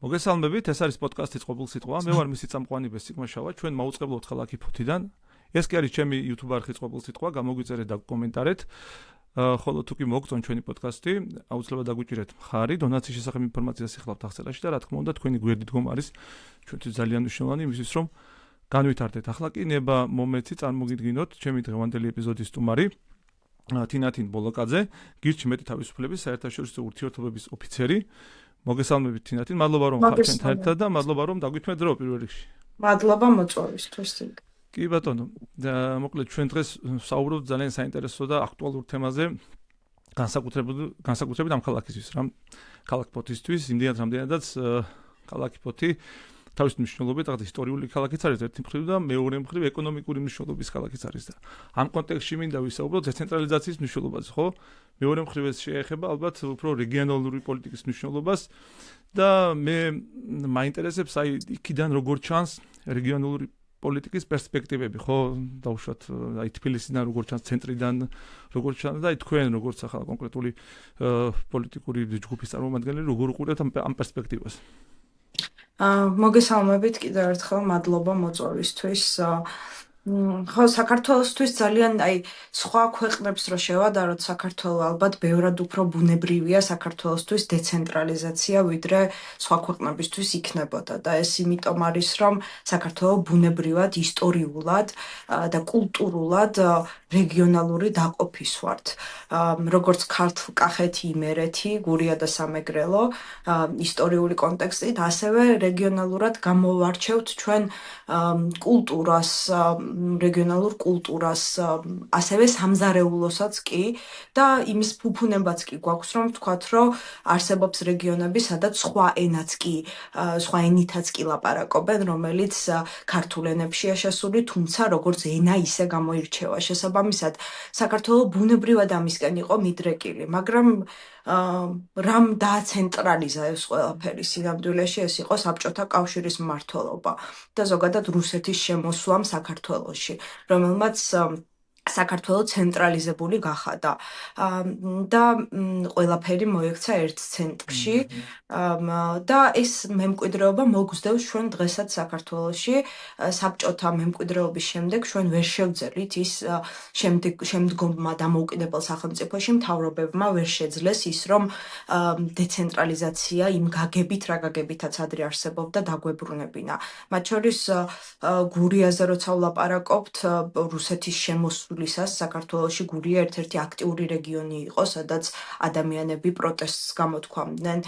მოგესალმებით, ეს არის პოდკასტის ყოფილ სიტყვა. მე ვარ მისი წამყვანი ბესიკმა შავა. ჩვენ მაუწყებლობთ ქალაქი ფოთიდან. ეს კი არის ჩემი YouTube არხის ყოფილ სიტყვა, გამოგვიწერეთ და კომენტარეთ. ხოლო თუ კი მოგწონთ ჩვენი პოდკასტი, აუცილებლად დაგვიჭირეთ მხარი, დონაციის შესახებ ინფორმაციას იხლავთ აღწერაში და რა თქმა უნდა, თქვენი გვერდით დგომა არის ჩვენთვის ძალიან მნიშვნელოვანი იმისთვის, რომ განვითარდეთ. ახლა კი ნება მომეცი წარმოგიდგინოთ ჩემი დღევანდელი ეპიზოდის სტუმარი. თინათინ ბოლოკაძე, გირჩი მეტი თავისუფლების საერთაშორისო ურთიერთობების ოფიცერი. მოგესალმებით თინათინ, მადლობა რომ ხართ ჩვენთან ერთად და მადლობა რომ დაგვითმეთ დრო პირველ რიგში. მადლობა მოწვევისთვის. კი ბატონო, მოკლედ ჩვენ დღეს საუბრობთ ძალიან საინტერესო და აქტუალურ თემაზე, განსაკუთრებით ამ ქალაქისთვის, ქალაქ ფოთისთვის, იმდენად რამდენადაც ქალაქი ფოთი თავის მნიშვნელობით აღარ ისტორიული ქალაქიც არის ერთი მხრივ და მეორე მხრივ ეკონომიკური მნიშვნელობის ქალაქიც არის და ამ კონტექსტში მინდა ვისაუბროთ დეცენტრალიზაციის მნიშვნელობაზე, ხო? მეორე მხრივ ეს შეეხება ალბათ უფრო რეგიონალური პოლიტიკის მნიშვნელობას და მე მაინტერესებს აი იქიდან როგორ ჩანს რეგიონალური პოლიტიკის პერსპექტივები, ხო? დავუშვათ აი თბილისიდან როგორ ჩანს, ცენტრიდან როგორ ჩანს და აი თქვენ როგორც ახლა კონკრეტული პოლიტიკური ჯგუფის წარმომადგენელი როგორ უყურებთ ამ პერსპექტივას? მოგესალმებით კიდევ ერთხელ, მადლობა მოწვევისთვის. ხო, საქართველოსთვის ძალიან აი სხვა ქვეყნებს რო შევადაროთ, საქართველო ალბათ ბევრად უფრო ბუნებრივია საქართველოსთვის დეცენტრალიზაცია, ვიდრე სხვა ქვეყნებისთვის იქნებოდა და ეს იმიტომ არის, რომ საქართველო ბუნებრივად, ისტორიულად და კულტურულად რეგიონალური დაყოფის ვართ. როგორც ქართლ-კახეთი, იმერეთი, გურია და სამეგრელო ისტორიული კონტექსტით, ასევე რეგიონალურად გამოვარჩევთ ჩვენ კულტურას, რეგიონალურ კულტურას, ასევე სამზარეულოსაც კი და იმის ფუფუნებაც კი გვაქვს, რომ ვთქვათ, რომ არსებობს რეგიონები, სადაც სხვა ენითაც კი ლაპარაკობენ, რომელიც ქართულ ენებშია შესული, თუმცა როგორც ენა ისე გამოირჩევა. შესაბამისად, საქართველო ბუნებრივად ამისკენ იყო მიდრეკილი, მაგრამ რამ დააცენტრალიზა ეს ყველაფერი სინამდვილეში, ეს იყო საბჭოთა კავშირის მმართველობა და ზოგადად რუსეთის შემოსვლამ საქართველოში, რომელმაც საქართველო ცენტრალიზებული გახადა და ყველაფერი მოექცა ერთ ცენტრში და ეს მემკვიდრეობა მოგზდევს ჩვენ დღესაც საქართველოში. საბჭოთა მემკვიდრეობის შემდეგ ჩვენ ვერ შევძელით ის შემდგომმა დამოუკიდებელ სახელმწიფოში მთავრობებმა ვერ შეძლეს ის, რომ დეცენტრალიზაცია იმ გაგებით, რა გაგებითაც ადრე არსებობდა, დაგვებრუნებინა. მათ შორის გურიაზე როცა ვლაპარაკობთ, რუსეთის შემოსვლისას საქართველოში გურია ერთ-ერთი აქტიური რეგიონი იყო, სადაც ადამიანები პროტესტს გამოთქვამდნენ.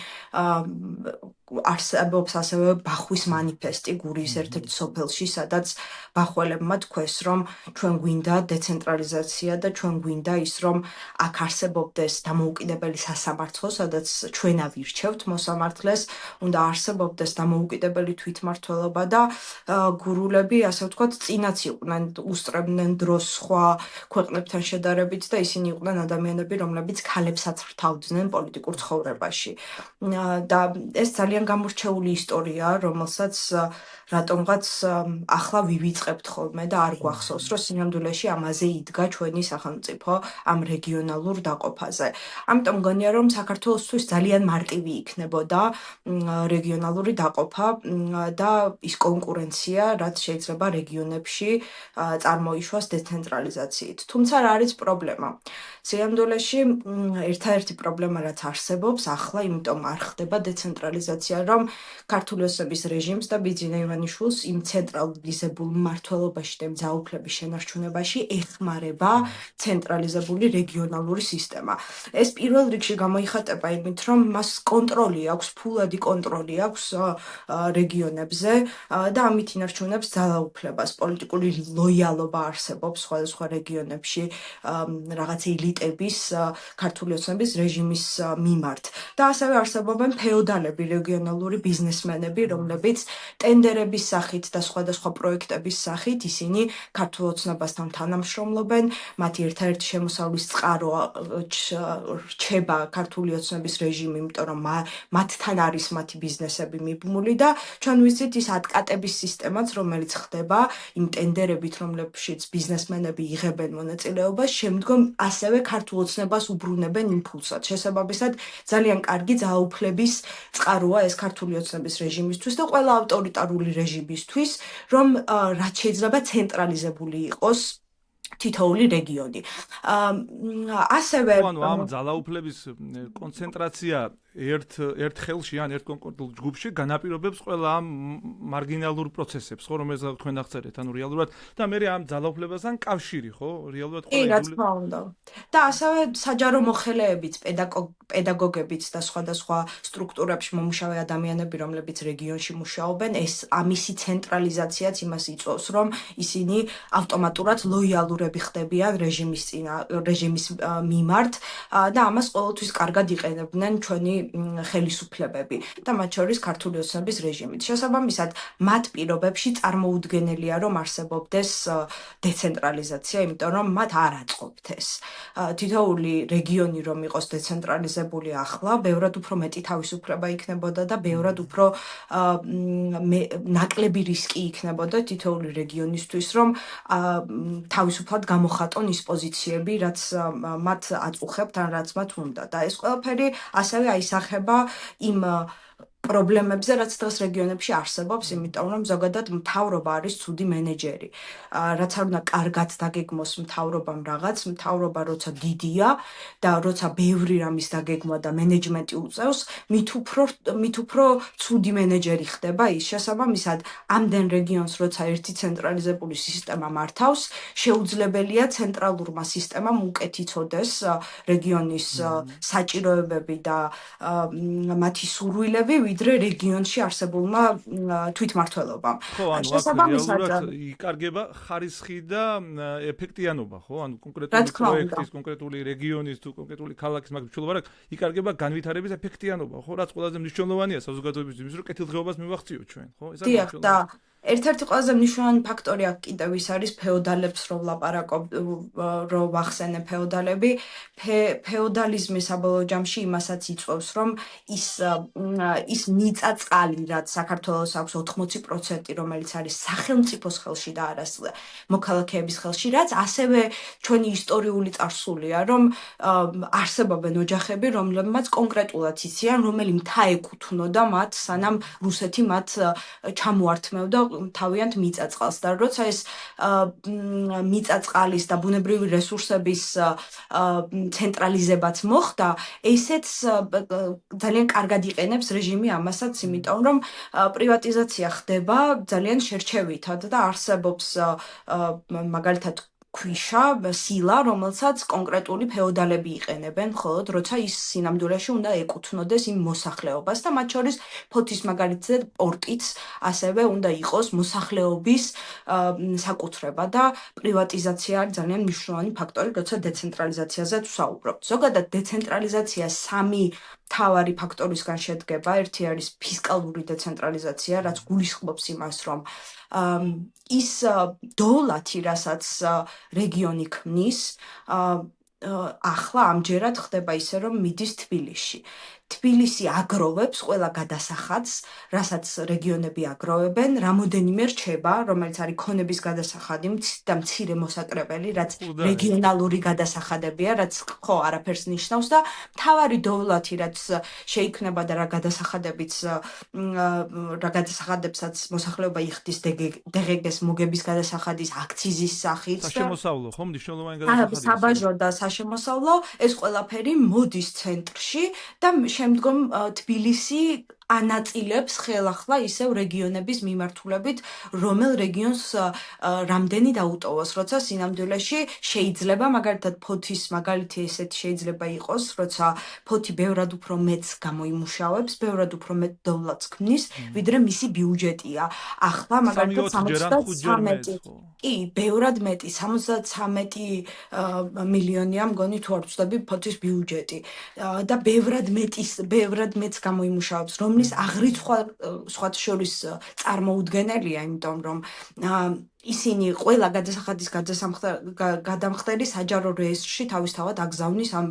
არსებობს ასევე ბახვის მანიფესტი გურიის ერთ-ერთ სოფელში, სადაც ბახველებმა თქვეს, რომ ჩვენ გვინდა დეცენტრალიზაცია და ჩვენ გვინდა ის, რომ აქ არსებობდეს დამოუკიდებელი სასამართლო, სადაც ჩვენ ავირჩევთ მოსამართლეს, უნდა არსებობდეს დამოუკიდებელი თვითმმართველობა და გურულები, ასე ვთქვათ, წინაც იყვნენ, უსწრებდნენ დროს სხვა ქვეყნებთან შედარებით და ისინი იყვნენ ადამიანები, რომლებიც ქალებსაც რთავდნენ პოლიტიკურ ცხოვრებაში. და ეს ძალიან გამორჩეული ისტორია, რომელსაც რატომღაც ახლა ვივიწყებთ ხოლმე და არ გვახსოვს, რომ სინამდვილეში ამაზე იდგა ჩვენი სახელმწიფო ამ რეგიონალურ დაყოფაზე. ამიტომ მგონია, რომ საქართველოსთვის ძალიან მარტივი იქნებოდა რეგიონალური დაყოფა და ის კონკურენცია, რაც შეიძლება რეგიონებში წარმოიშვას დეცენტრალიზაციით. თუმცა რა არის პრობლემა? სინამდვილეში ერთადერთი პრობლემა, რაც არსებობს ახლა, იმიტომ არ ხდება დეცენტრალიზაცია, რომ ქართული ოცნების რეჟიმს და ბიძინა ივანიშვილს იმ ცენტრალიზებულ მმართველობაში და ძალაუფლების შენარჩუნებაში ეხმარება ცენტრალიზებული რეგიონალური სისტემა. ეს პირველ რიგში გამოიხატება იმით, რომ მას კონტროლი აქვს, ფულადი კონტროლი აქვს რეგიონებზე და ამით ინარჩუნებს ძალაუფლებას. პოლიტიკური ლოიალობა არსებობს სხვადასხვა რეგიონებში რაღაც ელიტების ქართული ოცნების რეჟიმის მიმართ. და ასევე არსებობენ ფეოდალები, რეგიონალური ბიზნესმენები, რომლებიც ტენდერების სახით და სხვადასხვა პროექტების სახით ისინი ქართულ ოცნებასთან თანამშრომლობენ, მათი ერთადერთი შემოსავლის წყარო რჩება ქართული ოცნების რეჟიმი, იმიტომ რომ მათთან არის მათი ბიზნესები მიბმული და ჩვენ ვიცით ის ატკატების სისტემაც, რომელიც ხდება იმ ტენდერებით, რომლებშიც ბიზნესმენები იღებენ იღებენ მონაწილეობას, შემდგომ ასევე ქართულ ოცნებას უბრუნებენ იმპულსად. შესაბამისად, ძალიან კარგი ძალაუფლების წყაროა ეს ქართული ოცნების რეჟიმისთვის და ყველა ავტორიტარული რეჟიმისთვის, რომ რაც შეიძლება ცენტრალიზებული იყოს თითოეული რეგიონი. ასევე ანუ ამ ძალაუფლების კონცენტრაცია ერთ ხელში ან ერთ კონკრეტულ ჯგუფში განაპირობებს ყველა ამ მარგინალურ პროცესებს, ხო, რომელზეც თქვენ აღწერეთ, ანუ რეალურად და მე ამ ძალაუფლებასთან კავშირი, ხო, რეალურად კი, რა თქმა უნდა. და ასევე საჯარო მოხელეებიც, პედაგოგებიც და სხვადასხვა სტრუქტურებში მომუშავე ადამიანები, რომლებიც რეგიონში მუშაობენ, ეს ამისი ცენტრალიზაციაც იმას იწვევს, რომ ისინი ავტომატურად ლოიალურები ხდებიან რეჟიმის მიმართ და ამას ყოველთვის კარგად იყენებდნენ ჩვენი ხელისუფლებები და მათ შორის ქართული ოცნების რეჟიმით. შესაბამისად, მათ პირობებში წარმოუდგენელია, რომ არსებობდეს დეცენტრალიზაცია, იმიტომ რომ მათ არ აწყობთ ეს. თითოეული რეგიონი რომ იყოს დეცენტრალიზებული ახლა, ბევრად უფრო მეტი თავისუფლება იქნებოდა და ბევრად უფრო ნაკლები რისკი იქნებოდა თითოეული რეგიონისთვის, რომ თავისუფლად გამოხატონ ის პოზიციები, რაც მათ აწუხებთ ან რაც მათ უნდა. და ეს ყველაფერი ასევე აისახება იმ პრობლემებზე, რაც დღეს რეგიონებში არსებობს, იმიტომ რომ ზოგადად მთავრობა არის ცუდი მენეჯერი. რაც არ უნდა კარგად დაგეგმოს მთავრობამ რაღაც, მთავრობა როცა დიდია და როცა ბევრი რამის დაგეგმვა და მენეჯმენტი უწევს, მით უფრო ცუდი მენეჯერი ხდება ის. შესაბამისად, ამდენ რეგიონს როცა ერთი ცენტრალიზებული სისტემა მართავს, შეუძლებელია ცენტრალურმა სისტემამ უკეთ იცოდეს რეგიონის საჭიროებები და მათი სურვილები, ვიდრე რეგიონში არსებულმა თვითმმართველობამ. ხო, ანუ რეალურად იკარგება ხარისხი და ეფექტიანობა, ხო? ანუ კონკრეტული პროექტის, კონკრეტული რეგიონის თუ კონკრეტული ქალაქის მაგ მნიშვნელობა რა, იკარგება განვითარების ეფექტიანობა, ხო? რაც ყველაზე მნიშვნელოვანია საზოგადოებისთვის, იმის რომ კეთილდღეობას მივახციოთ ჩვენ, ხო? ეს არის მნიშვნელოვანი. ერთ-ერთი ყველაზე მნიშვნელოვანი ფაქტორი აქ კიდევ ის არის ფეოდალებს რო ვლაპარაკობ, რო ვახსენე ფეოდალები, ფეოდალიზმი საბოლოო ჯამში იმასაც იწვევს, რომ ის მიწა-წყალი, რაც საქართველოს აქვს 80%, რომელიც არის სახელმწიფოს ხელში და არა მოქალაქეების ხელში, რაც ასევე ჩვენი ისტორიული წარსულია, რომ არსებობენ ოჯახები, რომლებმაც კონკრეტულად იციან, რომელი მთა ეკუთვნოდა მათ, სანამ რუსეთი მათ ჩამოართმევდა თავიანთ მიწა-წყალს და როცა ეს მიწა-წყალის და ბუნებრივი რესურსების ცენტრალიზებაც მოხდა, ესეც ძალიან კარგად იყენებს რეჟიმი ამასაც, იმიტომ რომ პრივატიზაცია ხდება ძალიან შერჩევითად და არსებობს მაგალითად ქვიშა, სილა, რომელსაც კონკრეტული ფეოდალები იყენებენ, ხოლო როცა ის სინამდვილეში უნდა ეკუთვნოდეს იმ მოსახლეობას და მათ შორის ფოთის მაგალითად პორტიც ასევე უნდა იყოს მოსახლეობის საკუთრება და პრივატიზაცია არის ძალიან მნიშვნელოვანი ფაქტორი, როცა დეცენტრალიზაციაზე ვსაუბრობთ. ზოგადად დეცენტრალიზაცია სამი მთავარი ფაქტორისგან შედგება. ერთი არის ფისკალური დეცენტრალიზაცია, რაც გულისხმობს იმას, რომ ის დოლარი, რასაც რეგიონი ქმნის, ახლა ამჯერად ხდება ისე, რომ მიდის თბილისში. თბილისი აგროვებს ყველა გადასახადს, რასაც რეგიონები აგროვებენ, რამოდენიმე რჩება, რომელიც არის ქონების გადასახადი და მცირე მოსაკრებელი, რაც რეგიონალური გადასახადებია, რაც ხო არაფერს ნიშნავს და მთავარი დოლარი, რაც შეიქმნება და რა გადასახადებსაც მოსახლეობა იხდის დეგეგეს მოგების გადასახადის აქციზის სახით. საშემოსავლო, ხო, მნიშვნელოვანი გადასახადია. საბაჟო და საშემოსავლო, ეს ყველაფერი მოდის ცენტრში და შემდგომ თბილისი ანაწილებს ხელახლა ისევ რეგიონების მიმართულებით, რომელ რეგიონს რამდენი დაუტოვოს, როცა სინამდვილეში შეიძლება მაგალითად ფოთის მაგალითი ესეთი შეიძლება იყოს, როცა ფოთი ბევრად უფრო მეტს გამოიმუშავებს, ბევრად უფრო მეტ დოლარს ქმნის, ვიდრე მისი ბიუჯეტია. ახლა მაგალითად 73 კი, ბევრად მეტი, 73 მილიონია მგონი თუ არ ვცდები ფოთის ბიუჯეტი და ბევრად მეტს გამოიმუშავებს, რომლის აღრიცხვა სხვა შორის წარმოუდგენელია, იმიტომ რომ ისინი ყველა გადასახადის გადამხდელი საჯარო რეესტრში თავისთავად აგზავნის ამ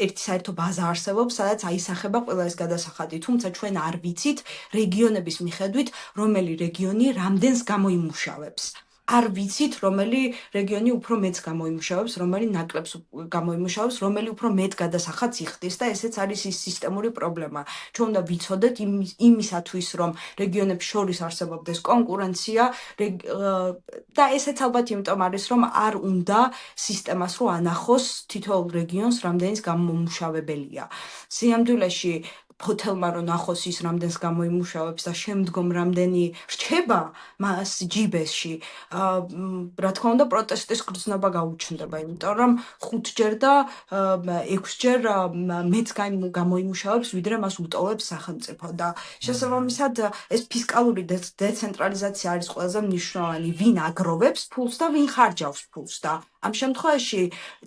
ერთი საერთო ბაზა არსებობს, სადაც აისახება ყველა ეს გადასახადი, თუმცა ჩვენ არ ვიცით რეგიონების მიხედვით, რომელი რეგიონი რამდენს გამოიმუშავებს. არ ვიცით, რომელი რეგიონი უფრო მეც გამოიმუშავებს, რომელი ნაკლებს გამოიმუშავებს, რომელი უფრო მეტ გადასახადს იხდის და ესეც არის ის სისტემური პრობლემა. ჩვენ უნდა ვიცოდეთ იმისათვის, რომ რეგიონებს შორის არსებობდეს კონკურენცია და ესეც ალბათ იმიტომ არის, რომ არ უნდა სისტემას რო ანახოს თითოეულ რეგიონს რამდენის გამომუშავებელია. სიამდვილეში ფოთელმა რო ნახოს ის რამდენს გამოიმუშავებს და შემდგომ რამდენი რჩება მას ჯიბესში, რა თქმა უნდა პროტესტის გრძნობა გაუჩნდება, იმიტომ რომ 5ჯერ და 6ჯერ მეც გამოიმუშავებს, ვიდრე მას უტოვებს სახელმწიფო და შესაბამისად ეს ფისკალური დეცენტრალიზაცია არის ყველაზე მნიშვნელოვანი, ვინ აგროვებს ფულს და ვინ ხარჯავს ფულს და ამ შემთხვევაში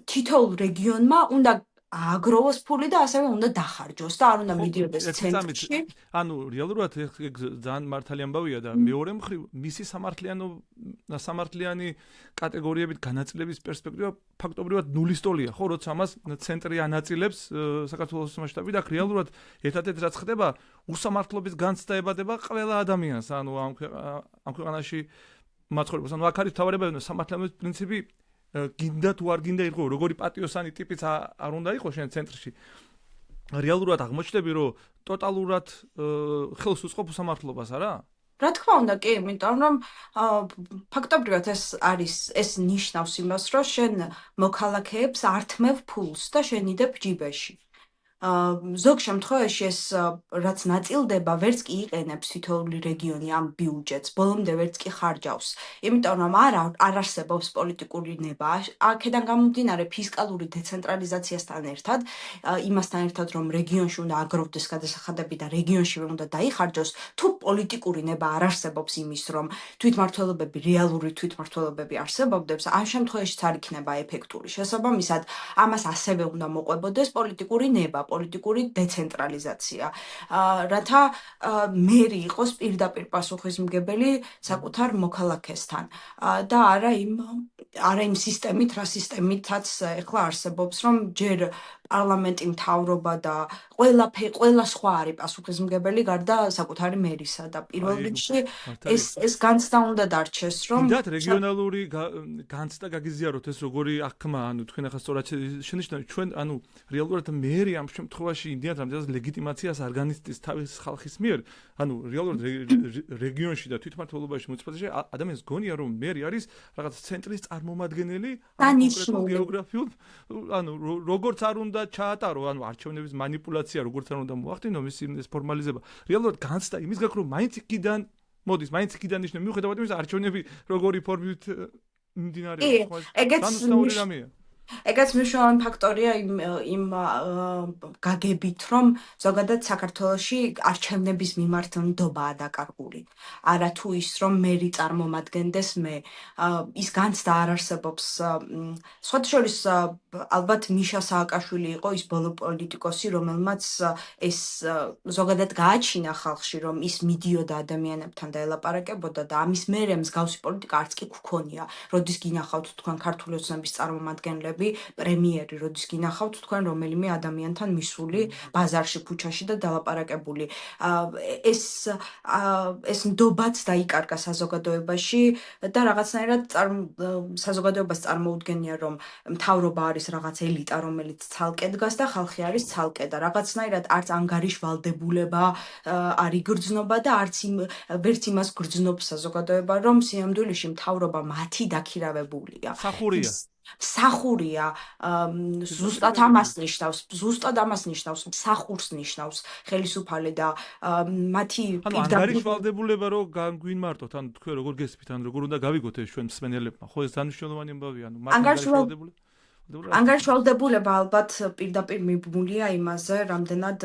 თითოეულ რეგიონმა უნდა აგროვოს ფული და ასევე უნდა დახარჯოს და არ უნდა მიდიოდეს ცენტრში. ანუ რეალურად ეგ ძალიან მართალი ამბავია და მეორე მხრივ მისი სამართლიანი კატეგორიებით განაწილების პერსპექტივა ფაქტობრივად ნულის ტოლია, ხო, როცა ამას ცენტრი ანაწილებს საქართველოს მასშტაბით და რეალურად ერთადერთი რაც ხდება, უსამართლობის განცდა ებადება ყველა ადამიანს, ანუ ამ ქვეყანაში მაცხოვრებელს. ანუ აქ არის თავარება სამართლიანობის პრინციპი გინდა თუ არ გინდა იყო როგორი პატიოსანი ტიპიც არ უნდა იყოს შენ ცენტრში. რეალურად აღმოჩნდები რომ ტოტალურად ხელს უწყობ უსამართლობას, არა? რა თქმა უნდა, კი, იმიტომ რომ ფაქტობრივად ეს ნიშნავს იმას, რომ შენ მოქალაქეებს ართმევ ფულს და შენიდებ ჯიბეში. ზოგ შემთხვევაში ეს რაც ნაწილდება, ვერც კი იყენებს თითოეული რეგიონი ამ ბიუჯეტს, ბოლომდე ვერც კი ხარჯავს. იმიტომ რომ არ არსებობს პოლიტიკური ნება. აქედან გამომდინარე ფისკალური დეცენტრალიზაციასთან ერთად, იმასთან ერთად რომ რეგიონში უნდა აგროვდეს გადასახადები და რეგიონშივე უნდა დაიხარჯოს, თუ პოლიტიკური ნება არ არსებობს იმის, რომ თვითმმართველობები, რეალური თვითმმართველობები არსებობდეს, ამ შემთხვევაშიც არ იქნება ეფექტური. შესაბამისად, ამას ასევე უნდა მოყვებოდეს პოლიტიკური ნება. პოლიტიკური დეცენტრალიზაცია, რათა მერი იყოს პირდაპირ პასუხისმგებელი საკუთარ მოქალაქესთან და არა იმ სისტემით, რა სისტემითაც ეხლა არსებობს, რომ ჯერ პარლამენტი, მთავრობა და ყველა სხვა არის პასუხისმგებელი გარდა საკუთარი მერისა და პირველ რიგში ეს განცდა უნდა დარჩეს, რომ გინდათ რეგიონალური განცდა გაგიზიაროთ ეს როგორი აღქმა, ანუ თქვენ ახლა სწორად შენიშნავთ, ჩვენ ანუ რეალურად მერი ამ შემთხვევაში იმდენად რამდენად ლეგიტიმაციას არ განიცდის თავის ხალხის მიერ, ანუ რეალურად რეგიონში და თვითმმართველობაში მუნიციპალიტეტში ადამიანს გონია რომ მერი არის რაღაც ცენტრის წარმომადგენელი კონკრეტულ გეოგრაფიულ, ანუ როგორც არ უნდა ჩაატარო, ანუ არჩევნების манипуляცია როგორც არ უნდა მოახდინო მის ფორმალიზება. რეალურად განცდა იმის გაქ რომ მაინც იქიდან მოდის, მაინც იქიდან ნიშნავს მიუხედავად იმისა არჩევნები როგორი ფორმით მიმდინარეობს. ეგეც მნიშვნელოვანი ფაქტორია იმ გაგებით, რომ ზოგადად საქართველოში არჩევნების მიმართ ნდობაა დაკარგული. არა თუ ის, რომ მერი წარმომადგენდეს მე. ის განცდა არ არსებობს. სხვათა შორის ალბათ მიშა სააკაშვილი იყო ის ბოლო პოლიტიკოსი, რომელმაც ეს ზოგადად გააჩინა ხალხში, რომ ის მიდიოდა ადამიანებთან და ელაპარაკებოდა და ამის მერე მსგავსი პოლიტიკა არც კი გქონია. როდის გინახავთ თქვენ ქართული ოცნების წარმომადგენლები პრემიერი, როდის გინახავთ თქვენ რომელიმე ადამიანთან მისული ბაზარში, ქუჩაში და დალაპარაკებული. ეს ნდობაც დაიკარგა საზოგადოებაში და რაღაცნაირად საზოგადოებას წარმოუდგენია, რომ მთავრობა არის რაღაც ელიტა, რომელიც ცალკე დგას და ხალხი არის ცალკე და რაღაცნაირად არც ანგარიშვალდებულება არ იგრძნობა და ვერც იმას გრძნობს საზოგადოება, რომ სიამდვილეში მთავრობა მათი დაქირავებულია. სახურია ზუსტად ამას ნიშნავს, მსახურს ნიშნავს ხელისუფალი და მათი ანგარიშვალდებულება რო განგვიმარტოთ, ანუ თქვენ როგორ გესმით, ანუ როგორ უნდა გავიგოთ ეს ჩვენ მსმენელებმა, ხო ეს დანიშნულოვანი ამბავია, ანუ ანგარიშვალდებულება ალბათ პირდაპირ მიბმულია იმაზე, რამდენად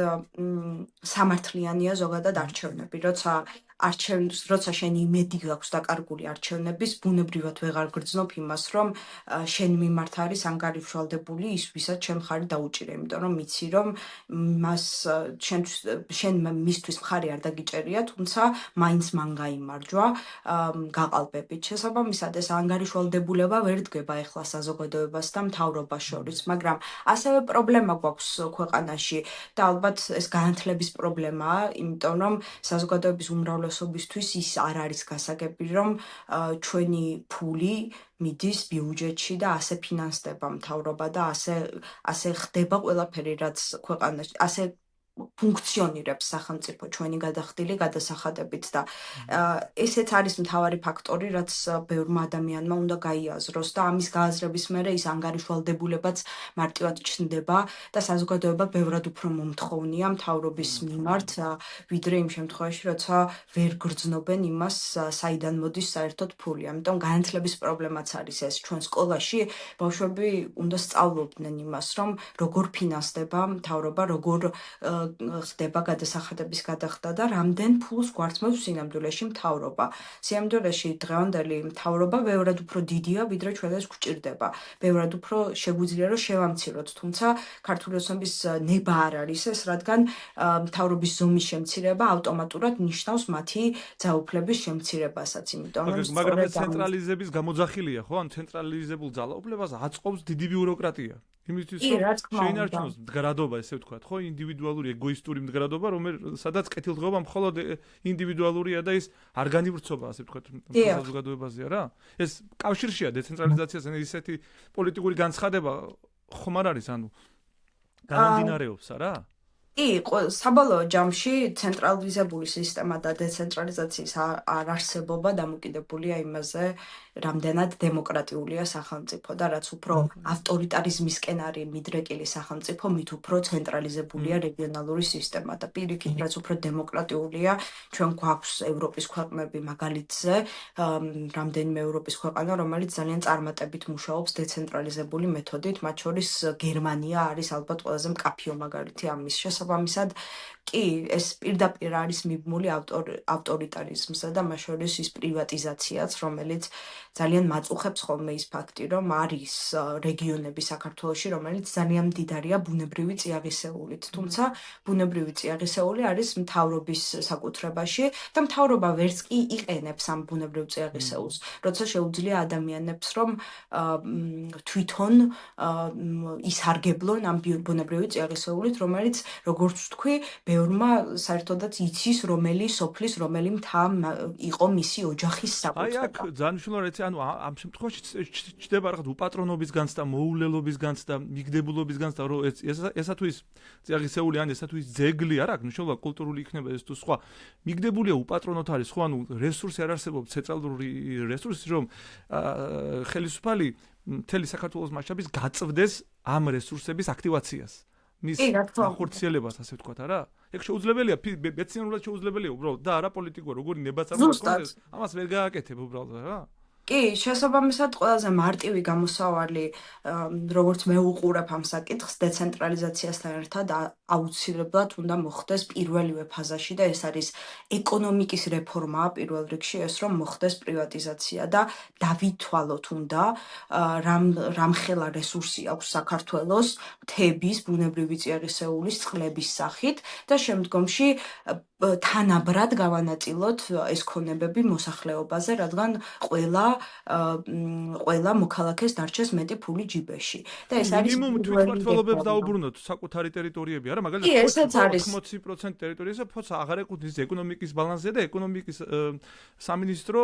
სამართლიანია ზოგადად არჩევნები, როცა შენ იმედი გაქვს დაკარგული არჩევნების, ბუნებრივად ვეღარ გრძნობ იმას, რომ შენ მიმართ არის ანგარიშვალდებული ის, ვისაც შენ მხარი დაუჭირე, იმიტომ რომ მიცი, რომ შენ მისთვის მხარი არ დაგიჭერია, თუმცა მაინც მან გაიმარჯვა გაყალბებით. შესაბამისად, ეს ანგარიშვალდებულება ვერ დგება ეხლა საზოგადოებას და მთავრობას შორის, მაგრამ ასევე პრობლემა გვაქვს ქვეყანაში და ალბათ ეს განათლების პრობლემაა, იმიტომ რომ საზოგადოების უმრავლესობა უმრავლესობისთვის ის არ არის გასაგები, რომ ჩვენი ფული მიდის ბიუჯეტში და ასე ფინანსდება მთავრობა და ასე ხდება ყველაფერი, რაც ქვეყანაში ასე ფუნქციონირებს სახელმწიფო ჩვენი გადახდილი გადასახადებით და ესეც არის მთავარი ფაქტორი, რაც ბევრმა ადამიანმა უნდა გაიაზროს და ამის გააზრების მერე ის ანგარიშვალდებულებაც მარტივად ჩნდება და საზოგადოება ბევრად უფრო მომთხოვნია მთავრობის მიმართ, ვიდრე იმ შემთხვევაში, როცა ვერ გრძნობენ იმას, საიდან მოდის საერთოდ ფული. ამიტომ განათლების პრობლემაც არის ეს. ჩვენ სკოლაში ბავშვები უნდა სწავლობდნენ იმას, რომ როგორ ფინანსდება მთავრობა, როგორ ხდება გადასახადების გადახდა და რამდენ ფულს გვარცმევს სინამდვილეში მთავრობა. სინამდვილეში დღევანდელი მთავრობა ბევრად უფრო დიდია, ვიდრე ჩვენ ეს გვჭირდება. ბევრად უფრო შეგვიძლია რომ შევამციროთ, თუმცა ქართული ოცნების ნება არ არის ეს, რადგან მთავრობის ზომის შემცირება ავტომატურად ნიშნავს მათი ძალაუფლების შემცირებასაც, იმიტომ რომ მაგრამ ცენტრალიზების გამოძახილია, ხო? ან ცენტრალიზებულ ძალაუფლებას აწყობს დიდი ბიუროკრატია. იმისთვის რომ შეინარჩუნოს მდგრადობა, ესე ვთქვათ, ხო, ინდივიდუალური ეგოისტური მდგრადობა, სადაც კეთილდღეობა მხოლოდ ინდივიდუალურია და ის არ განივრცობა, ასე ვთქვათ, საზოგადოებაზე რა. ეს კავშირშია დეცენტრალიზაციასთან ისეთი პოლიტიკური განცხადება ხომ არ არის, ანუ განამდინარეობს რა? კი, საბოლოო ჯამში ცენტრალიზებული სისტემა და დეცენტრალიზაციის არარსებობა დამოკიდებულია იმაზე, რამდენად დემოკრატიულია სახელმწიფო და რაც უფრო ავტორიტარიზმისკენ არის მიდრეკილი სახელმწიფო, მით უფრო ცენტრალიზებულია რეგიონალური სისტემა და პირიქით, რაც უფრო დემოკრატიულია, ჩვენ გვაქვს ევროპის ქვეყნები მაგალითზე, რამდენიმე ევროპის ქვეყანა, რომელიც ძალიან წარმატებით მუშაობს დეცენტრალიზებული მეთოდით, მათ შორის გერმანია არის ალბათ ყველაზე მკაფიო მაგალითი ამის შესაბამისად. კი, ეს პირდაპირ არის მიბმული ავტორიტარიზმსა და მათ შორის ის პრივატიზაციაც, რომელიც ძალიან მაწუხებს ხოლმე ის ფაქტი, რომ არის რეგიონები საქართველოში, რომელიც ძალიან მდიდარია ბუნებრივი წიაღისეულით. თუმცა ბუნებრივი წიაღისეული არის მთავრობის საკუთრებაში და მთავრობა ვერც კი იყენებს ამ ბუნებრივ წიაღისეულს, როცა შეუძლია ადამიანებს, რომ თვითონ ისარგებლონ ამ ბუნებრივი წიაღისეულით, რომელიც როგორც ვთქვი, ბევრმა საერთოდაც იცის, რომელი სოფლის, რომელი მთა იყო მისი ოჯახის საკუთრება. აი აქ ძალიან მნიშვნელოვანი ანუ ამ შემთხვევაში ჩდება რაღაც უპატრონობის განცდა, მოულელობის განცდა, მიგდებულობის განცდა, რომ ესა თუ ის წიაღისეული ან ესა თუ ის ძეგლი არ აქვს მნიშვნელობა კულტურული იქნება ეს თუ სხვა. მიგდებულია უპატრონოთ არის, ხო, ანუ რესურსი არ არსებობს, ცენტრალური რესურსი, რომ ხელისუფალი მთელი საქართველოს მასშტაბის გაწვდეს ამ რესურსების აქტივაციას. მის ახორციელებას, ასე ვთქვათ, არა? ეგ შეუძლებელია, მეცნიერულად შეუძლებელია უბრალოდ და არა პოლიტიკურად, როგორი ნებაცარული კონტექსტ, ამას ვერ გააკეთებ უბრალოდ, რა? კი, შესაბამისად ყველაზე მარტივი გამოსავალი, როგორც მე უყურებ ამ საკითხს, დეცენტრალიზაციასთან ერთად აუცილებლად უნდა მოხდეს პირველივე ფაზაში და ეს არის ეკონომიკის რეფორმაა პირველ რიგში, ეს რომ მოხდეს პრივატიზაცია და დავითვალოთ უნდა რამხელა რესურსი აქვს საქართველოს მთების, ბუნებრივი წიაღისეულის, წყლების სახით და შემდგომში თანაბრად გავანაწილოთ ეს ქონებები მოსახლეობაზე, რადგან ყველა მოქალაქეს დარჩეს მეტი ფული ჯიბეში. და ეს არის მინიმუმ თვითმმართველობებს დაუბრუნოთ საკუთარი ტერიტორიები, არა? მაგალითად 80% ტერიტორიაზე ფოც აღარ ეკუთვნის ეკონომიკის ბალანსზე და ეკონომიკის სამინისტრო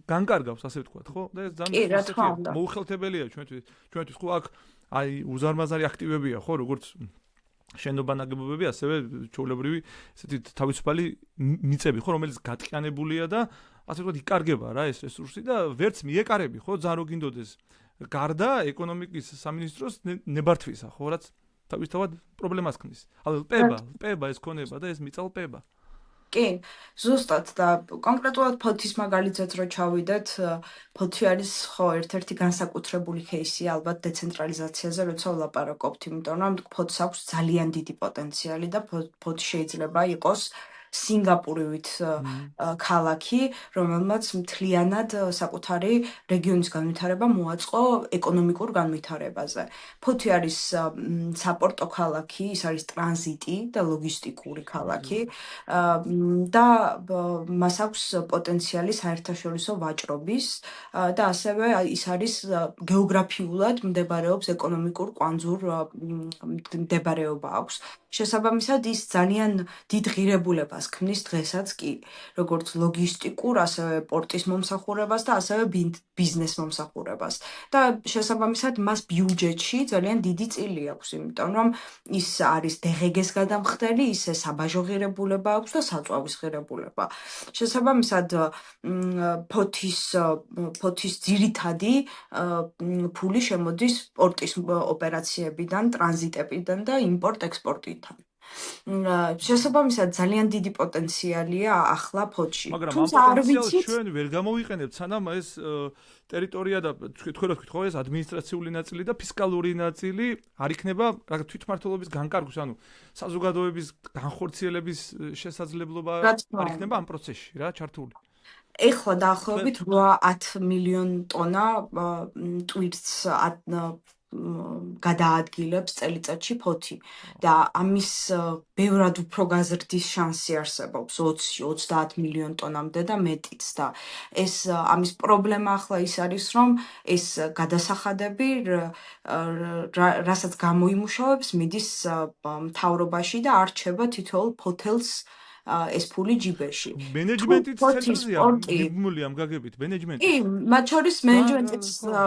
განკარგავს, ასე ვთქვათ, ხო? და ეს ძალიან მოუხელთებელია ჩვენთვის, ხო, აქ აი უზარმაზარი აქტივებია, ხო, როგორც შენობა ნაგებობები, ასევე ჩვეულებრივი ესეთი თავისუფალი მიწები, ხო, რომელიც გატყიანებულია და ასე ვთქვათ, იკარგება რა ეს რესურსი და ვერც მიეკარები, ხო, ძალიან რო გინდოდეს გარდა ეკონომიკის სამინისტროს ნებართვისა, ხო, რაც თავისთავად პრობლემას ქმნის. ანუ ლპება ეს ქონება და ეს მიწალპება. კი, ზუსტად და კონკრეტულად ფოთის მაგალითზეც რო ჩავიდეთ, ფოთი არის ხო ერთ-ერთი განსაკუთრებული кейსია ალბათ დეცენტრალიზაციაზე, როცა ვლაპარაკობთ, იმიტომ რომ ფოთს აქვს ძალიან დიდი პოტენციალი და ფოთი შეიძლება იყოს სინგაპურივით ქალაქი, რომელმაც მთლიანად საკუთარი რეგიონის განვითარება მოაწყო ეკონომიკურ განვითარებაზე. ფოთი არის საპორტო ქალაქი, ის არის ტრანზიტი და ლოგისტიკური ქალაქი და მას აქვს პოტენციალი საერთაშორისო ვაჭრობის და ასევე ის არის გეოგრაფიულად მდებარეობს ეკონომიკურ კვანძურ მდებარეობა აქვს. შესაბამისად ის ძალიან დიდ ღირებულებას პოლიტიკას ქმნის დღესაც კი, როგორც ლოგისტიკურ, ასევე პორტის მომსახურებას და ასევე ბიზნეს მომსახურებას. და შესაბამისად მას ბიუჯეტში ძალიან დიდი წილი აქვს, იმიტომ რომ ის არის DGG-ს გადამხდელი, ისე საბაჟო ღირებულება აქვს და საწვავის ღირებულება. შესაბამისად ფოთის ძირითადი ფული შემოდის პორტის ოპერაციებიდან, ტრანზიტებიდან და იმპორტ-ექსპორტიდან. შესაბამისად ძალიან დიდი პოტენციალია ახლა ფოთში. მაგრამ ამ თუმცა არ პოტენციალს ვიცით ჩვენ ვერ გამოვიყენებთ, სანამ ეს ტერიტორია და თქვენ რა თქვით ხო, ეს ადმინისტრაციული ნაწილი და ფისკალური ნაწილი არ იქნება რაღაც თვითმმართველობის განკარგვის, ანუ საზოგადოების განხორციელების შესაძლებლობა რა თქმა არ უნდა. იქნება ამ პროცესში რა ჩართული. ეხლა დაახლოებით 8-10 მილიონ ტონა ტვირთს გადაადგილებს წელიწადში ფოთი და ამის ბევრად უფრო გაზრდის შანსი არსებობს 20-30 მილიონ ტონამდე და მეტიც და ეს ამის პრობლემა ახლა ის არის რომ ეს გადასახადები რასაც გამოიმუშავებს მიდის მთავრობაში და არჩება თითოეულ ფოთელს ეს ფული ჯიბეში. მენეჯმენტის ფოთის ცენტრზეა პორტი მიბმული ამ გაგებით კი, მენეჯმენტის. მათ შორის მენეჯმენტიც ხო.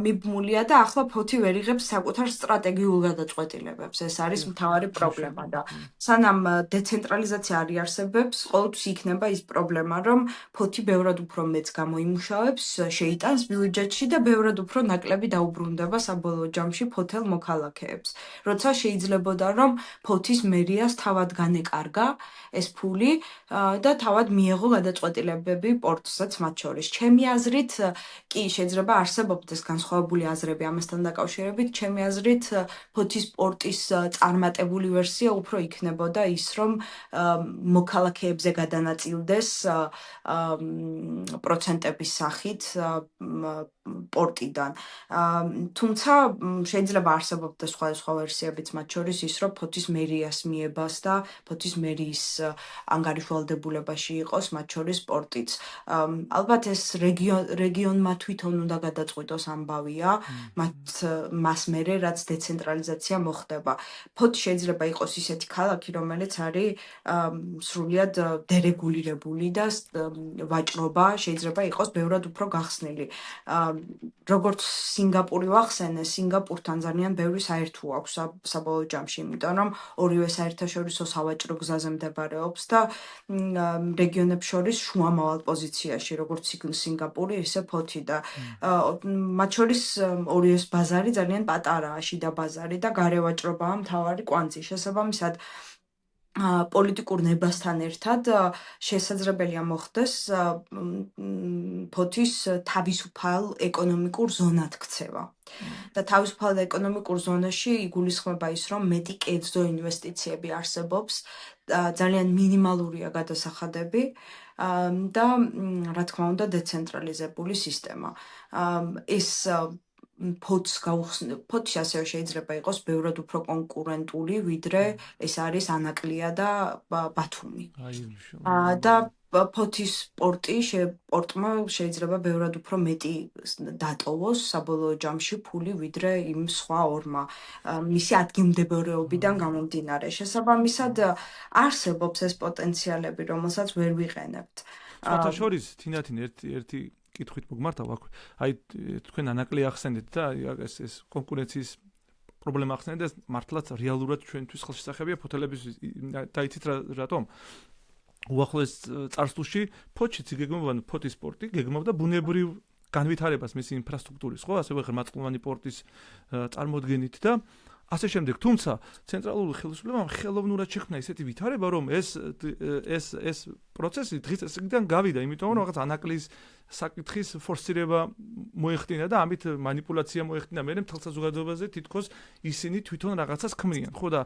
მიბმულია და ახლა ფოთი ვერ იღებს საკუთარ სტრატეგიულ გადაწყვეტილებებს. ეს არის მთავარი პრობლემა და სანამ დეცენტრალიზაცია არ იარსებებს, ყოველთვის იქნება ის პრობლემა, რომ ფოთი ბევრად უფრო მეტს გამოიმუშავებს, შეიტანს ბიუჯეტში და ბევრად უფრო ნაკლები დაუბრუნდება საბოლოო ჯამში ფოთელ მოქალაქეებს. როცა შეიძლებოდა რომ ფოთის მერიას თავად განეკარგა ეს ფული და თავად მიეღო გადაწყვეტილებები პორტსაც მათ შორის. ჩემი აზრით, კი, შეიძლება არსებობდეს განსხვავებული აზრები ამასთან დაკავშირებით. ჩემი აზრით, ფოთის პორტის წარმატებული ვერსია უფრო იქნებოდა ის, რომ მოქალაქეებზე გადანაწილდეს პროცენტების სახით პორტიდან. თუმცა შეიძლება არსებობდეს სხვადასხვა ვერსიებიც, მათ შორის ის, რომ ფოთის მერიას მიებას და ფოთის მერიის ანგარიშვალდებულებაში იყოს, მათ შორის პორტიც. ალბათ ეს რეგიონმა თვითონ უნდა გადაწყვიტოს ამბავია, მას მერე რაც დეცენტრალიზაცია მოხდება. ფოთი შეიძლება იყოს ისეთი ქალაქი, რომელიც არის სრულიად დერეგულირებული და ვაჭრობა შეიძლება იყოს ბევრად უფრო გახსნილი. როგორც სინგაპური ვახსენე, სინგაპურთან ძალიან ბევრი საერთო აქვს საბოლოო ჯამში, იმიტომ რომ ორივე საერთაშორისო სავაჭრო გზაზე მდებარეობს და რეგიონებს შორის შუამავალ პოზიციაში, როგორც სინგაპური, ისე ფოთი და მათ შორის ორივეს ბაზარი ძალიან პატარაა, შიდა ბაზარი და გარე ვაჭრობაა მთავარი კვანძი. შესაბამისად პოლიტიკურ ნებასთან ერთად შესაძლებელია მოხდეს ფოთის თავისუფალ ეკონომიკურ ზონად ქცევა. და თავისუფალ ეკონომიკურ ზონაში იგულისხმება ის, რომ მეტი კერძო ინვესტიციები არსებობს, ძალიან მინიმალურია გადასახადები და რა თქმა უნდა დეცენტრალიზებული სისტემა. ეს ფოთი ასევე შეიძლება იყოს ბევრად უფრო კონკურენტული, ვიდრე ეს არის ანაკლია და ბათუმი. და ფოთის პორტმა შეიძლება ბევრად უფრო მეტი დატოვოს საბოლოო ჯამში ფული, ვიდრე იმ სხვა ორმა მისი ადგილმდებარეობიდან გამომდინარე. შესაბამისად არსებობს ეს პოტენციალები, რომელსაც ვერ ვიყენებთ. სხვათა შორის თინათინ ერთი კითხვით მოგმართავ აქ. აი თქვენ ანაკლია ახსენეთ და ეს კონკურენციის პრობლემა ახსენეთ და მართლაც რეალურად ჩვენთვის ხელშესახებია ფოთელების დაიცით რატომ? უახლოეს წარსულში ფოთშიც გეგმობდა ფოთის პორტი, გეგმობდა ბუნებრივ განვითარებას მისი ინფრასტრუქტურის, ხო, ასევე ღრმაწლოვანი პორტის წარმოდგენით და ასე შემდეგ. თუმცა ცენტრალური ხელისუფლებამ ხელოვნურად შექმნა ისეთი ვითარება, რომ ეს პროცესი დღის წესრიგიდან გავიდა, იმიტომ რომ რაღაც ანაკლის საკითხის ფორსირება მოეხდინა და ამით манипуляცია მოეხდინა მე მთელ საზოგადოებაზე თითქოს ისინი თვითონ რაღაცას ქმნიან, ხო და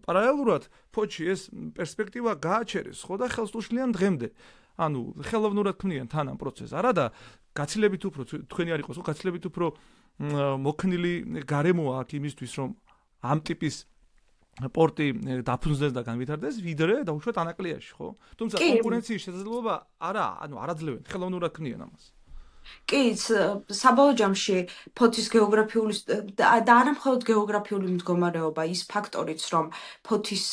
პარალელურად ფოთში ეს პერსპექტივა გააჩერეს, ხო და ხელს უშლიან დღემდე. ანუ ხელოვნურად ქმნიან თან ამ პროცესს. არა და გაცილებით უფრო თქვენი არ იყოს, ხო, გაცილებით უფრო მოქნილი გარემოა აქ იმისთვის, რომ ამ ტიპის პორტი დაფუძნდეს და განვითარდეს, ვიდრე დაუშვათ ანაკლიაში, ხო? თუმცა კონკურენციის შესაძლებლობა არაძლევენ, ხელოვნურად ქმნიან ამას. კი, საბოლოო ჯამში ფოთის გეოგრაფიული და არა მხოლოდ გეოგრაფიული მდგომარეობა, ის ფაქტორიც, რომ ფოთის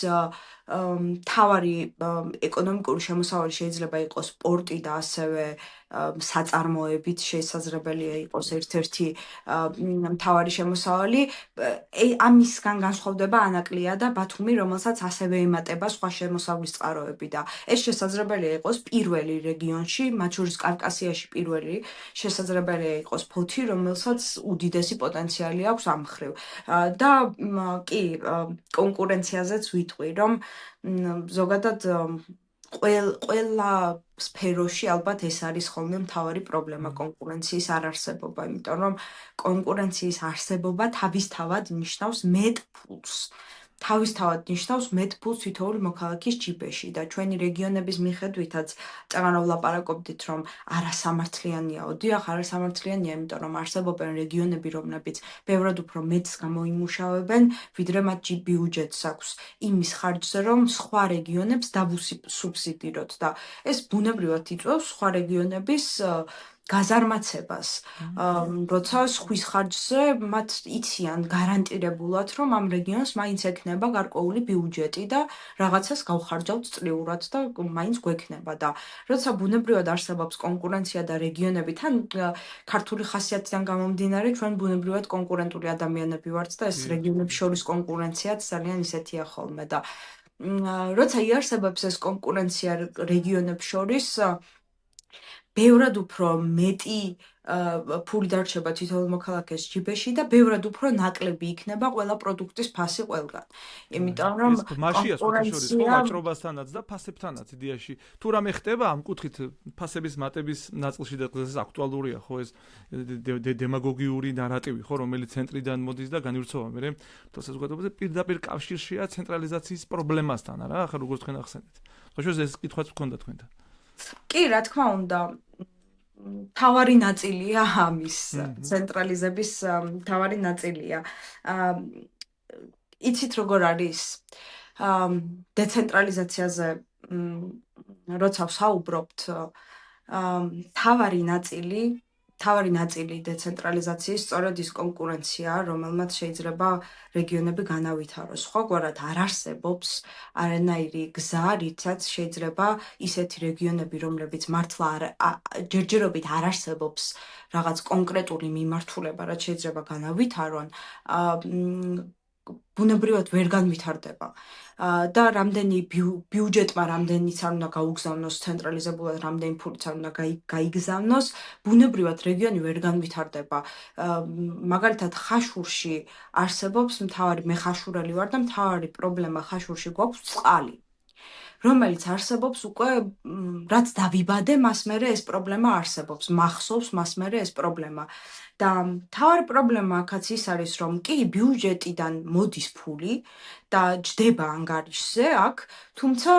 მთავარი ეკონომიკური შემოსავალი შეიძლება იყოს პორტი და ასევე საწარმოებით შესაძლებელია იყოს ერთ-ერთი მთავარი შემოსავალი. ამისგან განსხვავდება ანაკლია და ბათუმი, რომელსაც ასევე ემატება სხვა შემოსავლის წყაროები და ეს შესაძლებელია იყოს პირველი რეგიონში, მათ შორის კავკასიაში პირველი, შესაძლებელია იყოს ფოთი, რომელსაც უდიდესი პოტენციალი აქვს ამ მხრივ. და კი, კონკურენციაზეც ვიტყვი, რომ ზოგადად ყველა სფეროში ალბათ ეს არის ხოლმე მთავარი პრობლემა კონკურენციის არარსებობა, იმიტომ რომ კონკურენციის არსებობა თავისთავად ნიშნავს მეტ ფულს. თავისთავად ნიშნავს მეტ ფულს თითოეული მოქალაქის ჯიბეში და ჩვენი რეგიონების მიხედვითაც წეგან ვლაპარაკობდით, რომ არასამართლიანია. დიახ, არასამართლიანია, იმიტომ რომ არსებობენ რეგიონები, რომლებიც ბევრად უფრო მეტს გამოიმუშავებენ, ვიდრე მათ ბიუჯეტს აქვს იმის ხარჯზე, რომ სხვა რეგიონებს დავუსუბსიდიროთ და ეს ბუნებრივად იწვევს სხვა რეგიონების გაზარმაცებას, როცა სხვის ხარჯზე მათ იციან გარანტირებულად, რომ ამ რეგიონს მაინც ექნება გარკვეული ბიუჯეტი და რაღაცას გავხარჯავთ წლიურად და მაინც გვექნება და როცა ბუნებრივად არსებობს კონკურენცია და რეგიონები თან ქართული ხასიათიდან გამომდინარე, ჩვენ ბუნებრივად კონკურენტული ადამიანები ვართ და ეს რეგიონების შორის კონკურენციაც ძალიან ისეთია ხოლმე და როცა იარსებობს ეს კონკურენცია რეგიონებს შორის ბევრად უფრო მეტი ფული დარჩება თითოეულ მოქალაქეს ჯიბეში და ბევრად უფრო ნაკლები იქნება ყველა პროდუქტის ფასი ყველგან. იმიტომ რომ მაშია შორის ხო ვაჭრობასთანაც და ფასებთანაც იდეაში თუ რამე ხდება ამ კუთხით ფასების მატების ნაწილში და ეს აქტუალურია ხო ეს დემაგოგიური ნარატივი ხო რომელიც ცენტრიდან მოდის და განირჩევა მე თორსა ზოგადოებაზე პირდაპირ კავშირშია ცენტრალიზაციის პრობლემასთან არა ახლა როგორც თქვენ ახსენეთ. ხო შუა ეს კითხვაც გქონდა თქვენთან. კი, რა თქმა უნდა, მთავარი ნაწილია ამის ცენტრალიზების მთავარი ნაწილია. იცით როგორ არის დეცენტრალიზაციაზე როცა ვსაუბრობთ, მთავარი ნაწილი დეცენტრალიზაციის სწორედ ის კონკურენცია, რომელმაც შეიძლება რეგიონები განავითაროს. სხვაგვარად არ არსებობს არანაირი გზა, რითაც შეიძლება ისეთი რეგიონები, რომლებიც მართლა ჯერჯერობით არ არსებობს რაღაც კონკრეტული მიმართულება, რაც შეიძლება განავითარონ, ბუნებრივად ვერ განვითარდება. და რამდენი ბიუჯეტმა რამდენიც არ უნდა გაუგზავნოს ცენტრალიზებულად, რამდენი ფულიც არ უნდა გაიგზავნოს, ბუნებრივად რეგიონი ვერ განვითარდება. მაგალითად, ხაშურში არსებობს მთავარი, მე ხაშურელი ვარ და მთავარი პრობლემა ხაშურში გვაქვს წყალი, რომელიც არსებობს უკვე, რაც დავიბადე, მას მერე ეს პრობლემა არსებობს, მახსოვს მას მერე ეს პრობლემა. და მთავარი პრობლემა აქაც ის არის, რომ კი ბიუჯეტიდან მოდის ფული და ჯდება ანგარიშზე აქ, თუმცა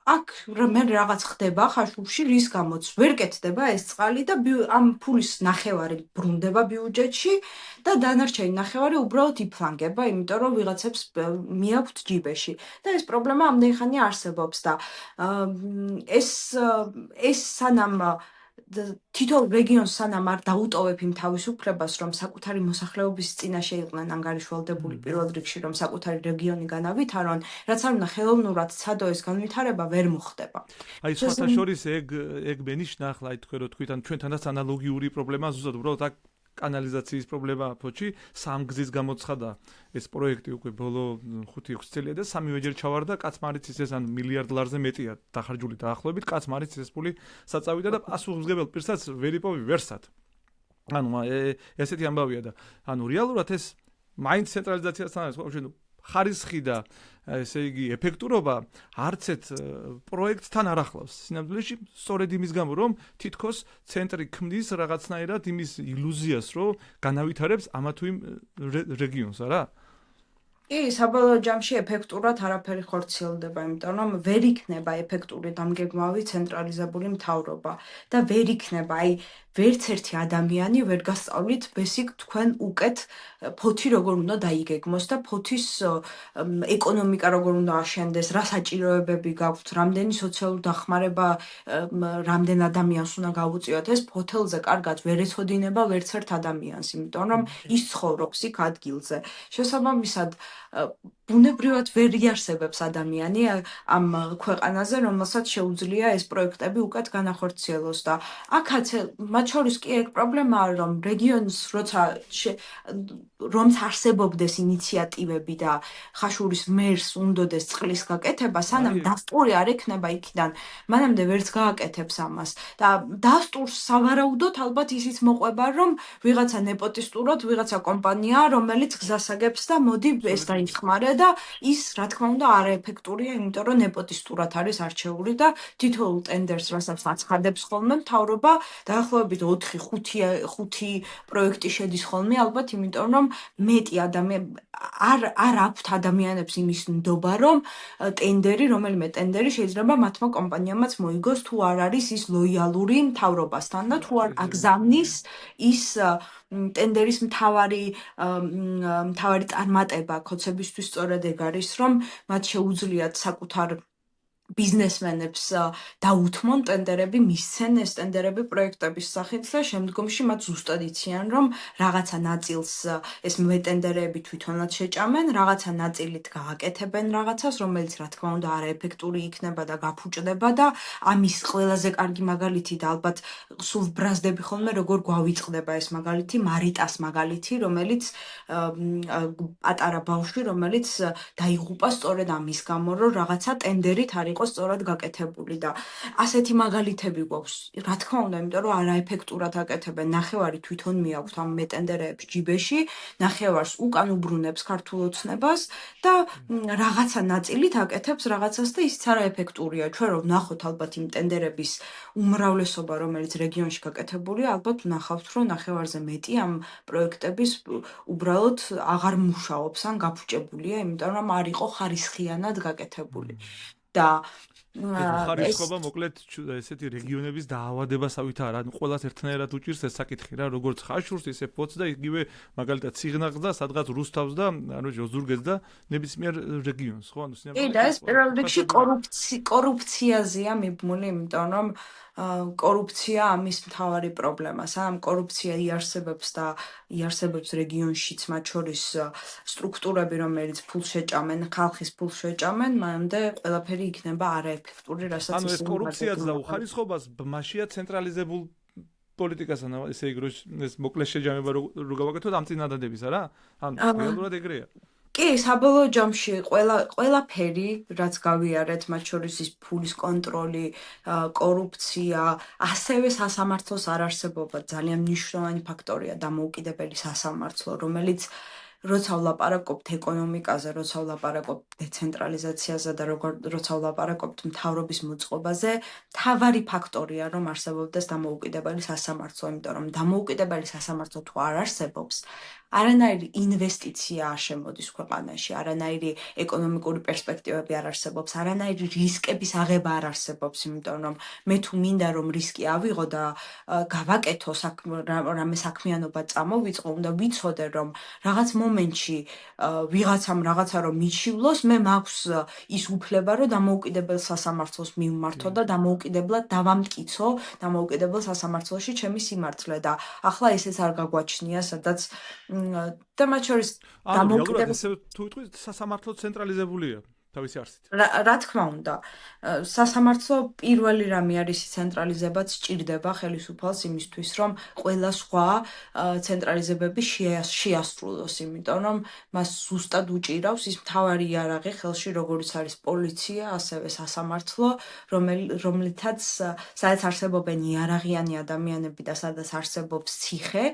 აქ მე რაღაც ხდება ხაშურში, რის გამოც ვერ კეთდება ეს წყალი და ამ ფულის ნახევარი ბრუნდება ბიუჯეტში და დანარჩენი ნახევარი უბრალოდ იფლანგება, იმიტომ რომ ვიღაცებს მიაქვთ ჯიბეში. და ეს პრობლემა ამდენი ხანი არსებობს და ეს სანამ თითოეულ რეგიონს სანამ არ დაუტოვებ იმ თავისუფლებას, რომ საკუთარი მოსახლეობის წინაშე იყვნენ ანგარიშვალდებული პირველ რიგში, რომ საკუთარი რეგიონი განავითარონ, რაც არ უნდა ხელოვნურად ცადო ეს განვითარება ვერ მოხდება. აი სხვათა შორის ეგ მენიშნა ახლა აი თქვენ რო თქვით, ან ჩვენთანაც ანალოგიური პრობლემა ზუსტად უბრალოდ აქ კანალიზაციის პრობლემაა ფოთში, სამგზის გამოცხადა ეს პროექტი უკვე ბოლო 5-6 წელია და სამივეჯერ ჩავარდა, კაცმა არ იცის ეს ან მილიარდ ლარზე მეტია დახარჯული დაახლოებით, კაცმა არ იცის ეს ფული საწავიდა და პასუხისმგებელ პირსაც ვერ იპოვი ვერსად. ანუ ესეთი ამბავია და ანუ რეალურად ეს მაინც ცენტრალიზაციასთან არის ხო ხარისხი და ესე იგი ეფექტურობა არცეთ პროექტთან არ ახლავს. სინამდვილეში სწორედ იმის გამო რომ თითქოს ცენტრი ქმნის რაღაცნაირად იმის ილუზიას რომ განავითარებს ამა თუ იმ რეგიონს, არა? კი, საბოლოო ჯამში ეფექტურად არაფერი ხორციელდება, იმიტომ რომ ვერ იქნება ეფექტური დამგეგმავი ცენტრალიზებული მთავრობა და ვერ იქნება, აი ვერც ერთი ადამიანი ვერ გასწავლით ბესიკ თქვენ უკეთ ფოთი როგორ უნდა დაიგეგმოს და ფოთის ეკონომიკა როგორ უნდა აშენდეს, რა საჭიროებები გაქვთ, რამდენი სოციალური დახმარება რამდენ ადამიანს უნდა გავუწიოთ, ეს ფოთელზე კარგად ვერ ეცოდინება ვერც ერთ ადამიანს, იმიტომ რომ ის ცხოვრობს იქ ადგილზე. შესაბამისად ბუნებრივად ვერ იარსებებს ადამიანი ამ ქვეყანაზე, რომელსაც შეუძლია ეს პროექტები უკეთ განახორციელოს და აქაც მათ შორის კი ეგ პრობლემაა, რომ რეგიონს როცა რომც არსებობდეს ინიციატივები და ხაშურის მერს უნდოდეს წყლის გაკეთება, სანამ დასტური არ ექნება იქიდან, მანამდე ვერც გააკეთებს ამას და დასტურს სავარაუდოდ ალბათ ისიც მოყვება, რომ ვიღაცა ნეპოტისტურად, ვიღაცა კომპანიაა, რომელიც გზას აგებს და მოდი ეს დაიხმარე და ის, რა თქმა უნდა, არაეფექტურია, იმიტომ რომ ნეპოტისტურად არის არჩეული და თითოეულ ტენდერს, რასაც აცხადებს ხოლმე მთავრობა, დაახლოებით 4-5 პროექტი შედის ხოლმე, ალბათ, იმიტომ რომ მეტი არ აქვთ ადამიანებს იმის ნდობა, რომ რომელიმე ტენდერი შეიძლება მათმა კომპანიამაც მოიგოს, თუ არ არის ის ლოიალური მთავრობასთან და თუ არ აგზავნის ის ტენდერის მთავარი წარმატება ქოცებისთვის სწორედ ეგ არის, რომ მათ შეუძლიათ საკუთარ ბიზნესმენებს დაუთმონ ტენდერები, მისცენ ეს ტენდერები პროექტების სახით და შემდგომში მათ ზუსტად იციან, რომ რაღაცა ნაწილს ეს ტენდერები თვითონაც შეჭამენ, რაღაცა ნაწილით გააკეთებენ რაღაცას, რომელიც რა თქმა უნდა არაეფექტური იქნება და გაფუჭდება და ამის ყველაზე კარგი მაგალითი და ალბათ სულ ბრაზდები ხოლმე როგორ გვავიწყდება ეს მაგალითი, მარიტას მაგალითი, რომელიც პატარა ბავშვი, რომელიც დაიღუპა სწორედ ამის გამო, რომ რაღაცა ტენდერით არ იყო სწორად გაკეთებული და ასეთი მაგალითები გვაქვს. რა თქმა უნდა, იმიტომ რომ არაეფექტურად აკეთებენ, ნახევარი თვითონ მიაქვთ ამ ტენდერებს ჯიბეში, ნახევარს უკან უბრუნებს ქართულ ოცნებას და რაღაცა ნაწილით აკეთებს რაღაცას და ისიც არაეფექტურია. ჩვენ რომ ვნახოთ ალბათ იმ ტენდერების უმრავლესობა, რომელიც რეგიონში გაკეთებულია, ალბათ ვნახავთ, რომ ნახევარზე მეტი ამ პროექტების უბრალოდ აღარ მუშაობს ან გაფუჭებულია, იმიტომ რომ არ იყო ხარისხიანად გაკეთებული. და ხარისხობა მოკლედ ესეთი რეგიონების დაავადებასავით არა, ანუ ყველას ერთნაირად უჭირს ეს საკითხი რა, როგორც ხაშურს, ისე ფოთს და იგივე მაგალითად ციგნაღს და სადღაც რუსთავს და ანუ ოზურგეთს და ნებისმიერ რეგიონს, ხო? ანუ კი და ეს პირველ რიგში კორუფციაზეა მიბმული, იმიტომ რომ კორუფცია ამის მთავარი პრობლემაა. სამ კორუფცია იარსებებს რეგიონშიც, მათ შორის სტრუქტურები, რომელიც ფულს შეჭამენ, ხალხის ფულს შეჭამენ, მანამდე ყველაფერი იქნება არაეფექტური, რასაც ანუ ეს კორუფციაც და უხარისხობას ბმაშია ცენტრალიზებულ პოლიტიკასთან, ესე იგი ეს მოკლე შეჯამება რო გავაკეთოთ ამ წინადადებისა რა? ანუ რეალურად ეგრეა. კი, საბოლოო ჯამში ყველაფერი, რაც გავიარეთ, მათ შორის ის ფულის კონტროლი, კორუფცია, ასევე სასამართლოს არარსებობა ძალიან მნიშვნელოვანი ფაქტორია დამოუკიდებელი სასამართლო, რომელიც როცა ვლაპარაკობთ ეკონომიკაზე, როცა ვლაპარაკობთ დეცენტრალიზაციაზე და როცა ვლაპარაკობთ მთავრობის მოწყობაზე, მთავარი ფაქტორია, რომ არსებობდეს დამოუკიდებელი სასამართლო, იმიტომ რომ დამოუკიდებელი სასამართლო თუ არ არსებობს, არანაირი ინვესტიცია არ შემოდის ქვეყანაში, არანაირი ეკონომიკური პერსპექტივები არ არსებობს, არანაირი რისკების აღება არ არსებობს, იმიტომ რომ მე თუ მინდა რომ რისკი ავიღო და გავაკეთო რამე საქმიანობა წამოვიწყო, უნდა ვიცოდე რომ რაღაც მომენტში ვიღაცამ რაღაცა რომ მიჩივლოს, მე მაქვს ის უფლება რომ დამოუკიდებელ სასამართლოს მივმართო და დამოუკიდებლად დავამტკიცო დამოუკიდებელ სასამართლოში ჩემი სიმართლე და ახლა ესეც არ გაგვაჩნია, სადაც და მათ შორის დამოუკიდებელ თუ ვიტყვი სასამართლო ცენტრალიზებულია თავისი არსით. რა თქმა უნდა, სასამართლო პირველი რამე არის ცენტრალიზებაც სჭირდება ხელისუფალს იმისთვის, რომ ყველა სხვა ცენტრალიზებები შეასრულოს, იმიტომ რომ მას ზუსტად უჭირავს ის მთავარი იარაღი ხელში, როგორც არის პოლიცია, ასევე სასამართლო, სადაც არსებობენ იარაღიანი ადამიანები და სადაც არსებობს ციხე,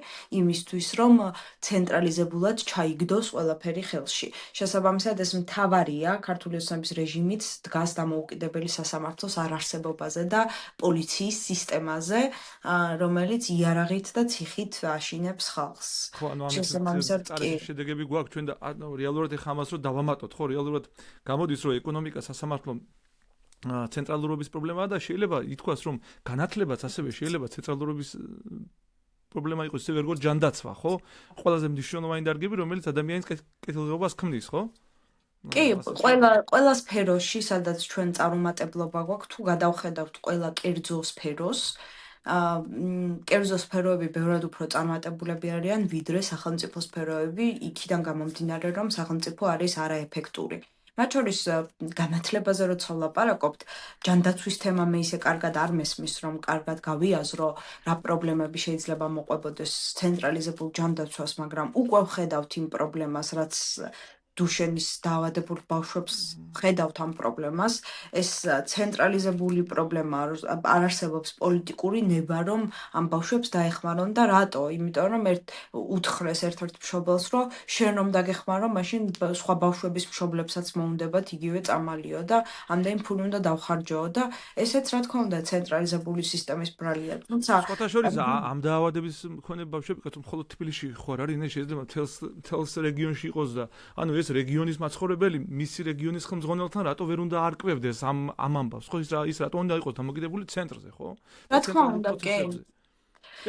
იმისთვის, რომ ცენტრალიზებულად ჩაიგდოს ყველაფერი ხელში. შესაბამისად, ეს მთავარია ქართული ოცნების რეჟიმით დგას დამოუკიდებელი სასამართლოს არარსებობაზე და პოლიციის სისტემაზე, რომელიც იარაღით და ციხით აშინებს ხალხს. ხო, ანუ ამის შედეგები გვაქვს ჩვენ და რეალურად ეხა ამას რომ დავამატოთ, ხო, რეალურად გამოდის რომ ეკონომიკა სასამართლო ცენტრალურობის პრობლემაა და შეიძლება ითქვას რომ განათლებაც ასევე შეიძლება ცენტრალურობის პრობლემა იყოს ისე როგორც ჯანდაცვა, ხო? ყველაზე მნიშვნელოვანი დარგები, რომელიც ადამიანის კეთილდღეობას ქმნის, ხო? კი, ყველა სფეროში, სადაც ჩვენ წარუმატებლობა გვაქვს, თუ გადავხედავთ ყველა კერძო სფეროს, კერძო სფეროები ბევრად უფრო წარმატებულები არიან, ვიდრე სახელმწიფო სფეროები, იქიდან გამომდინარე, რომ სახელმწიფო არის არაეფექტური. მათ შორის განათლებაზე როცა ვლაპარაკობთ, ჯანდაცვის თემა მე ისე კარგად არ მესმის, რომ კარგად გავიაზრო, რა პრობლემები შეიძლება მოყვებოდეს ცენტრალიზებულ ჯანდაცვას, მაგრამ უკვე ვხედავთ იმ პრობლემას, რაც დუშენის დაავადებულ ბავშვებს ხედავთ ამ პრობლემას. ეს ცენტრალიზებული პრობლემა არ არსებობს პოლიტიკური ნება, რომ ამ ბავშვებს დაეხმარონ და რატო? იმიტომ რომ უთხრეს ერთ-ერთ მშობელს, რომ შენ რომ დაგეხმარო, მაშინ სხვა ბავშვების მშობლებსაც მოუნდებათ იგივე წამალიო და ამდენი ფული უნდა დავხარჯო და ესეც რა თქმა უნდა ცენტრალიზებული სისტემის ბრალია. თუმცა სხვათა შორის ამ დაავადების მქონე ბავშვები კეთილ მხოლოდ თბილისში ხო არ არის, ნე შეიძლება თელს რეგიონში იყოს და ანუ ეს რეგიონის მაცხოვრებელი მისი რეგიონის ხელმძღვანელთან რატო ვერ უნდა არკვევდეს ამ ამბავს, ხო ის რატო უნდა იყოს დამოკიდებული ცენტრზე, ხო? რა თქმა უნდა, კი.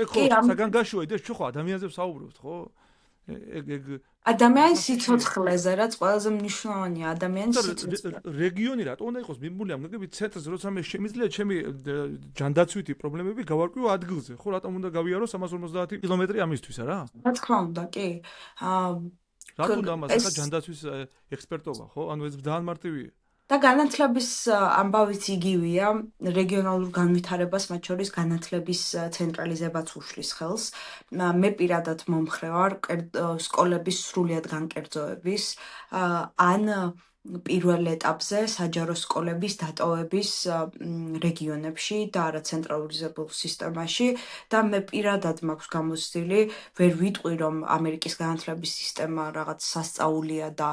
ხო, საგან გაშუა ჩვენ ხო ადამიანებს საუბრობთ, ხო? ადამიანის სიცოცხლეზე, რაც ყველაზე მნიშვნელოვანია, ადამიანის სიცოცხლე. რეგიონი რატო უნდა იყოს მიმული ამ გეგმით ცენტრზე, როცა მე შემიძლია ჩემი ჯანდაცვითი პრობლემები გავარკვიო ადგილზე, ხო, რატომ უნდა გავიარო 350 კილომეტრი ამისთვის, არა? რა თქმა უნდა, კი. რატო უნდა ამას ახლა ჯანდაცვის ექსპერტობა, ხო? ანუ ეს ძალიან მარტივია. და განათლების ამბავიც იგივეა, რეგიონალურ განვითარებას, მათ შორის განათლების ცენტრალიზებაც უშლის ხელს. მე პირადად მომხრე ვარ სკოლების სრულიად განკერძოების ან პირველ ეტაპზე საჯარო სკოლების დატოვების რეგიონებში და არა ცენტრალიზებულ სისტემაში და მე პირადად მაქვს გამოცდილი, ვერ ვიტყვი რომ ამერიკის განათლების სისტემა რაღაც სასწაულია და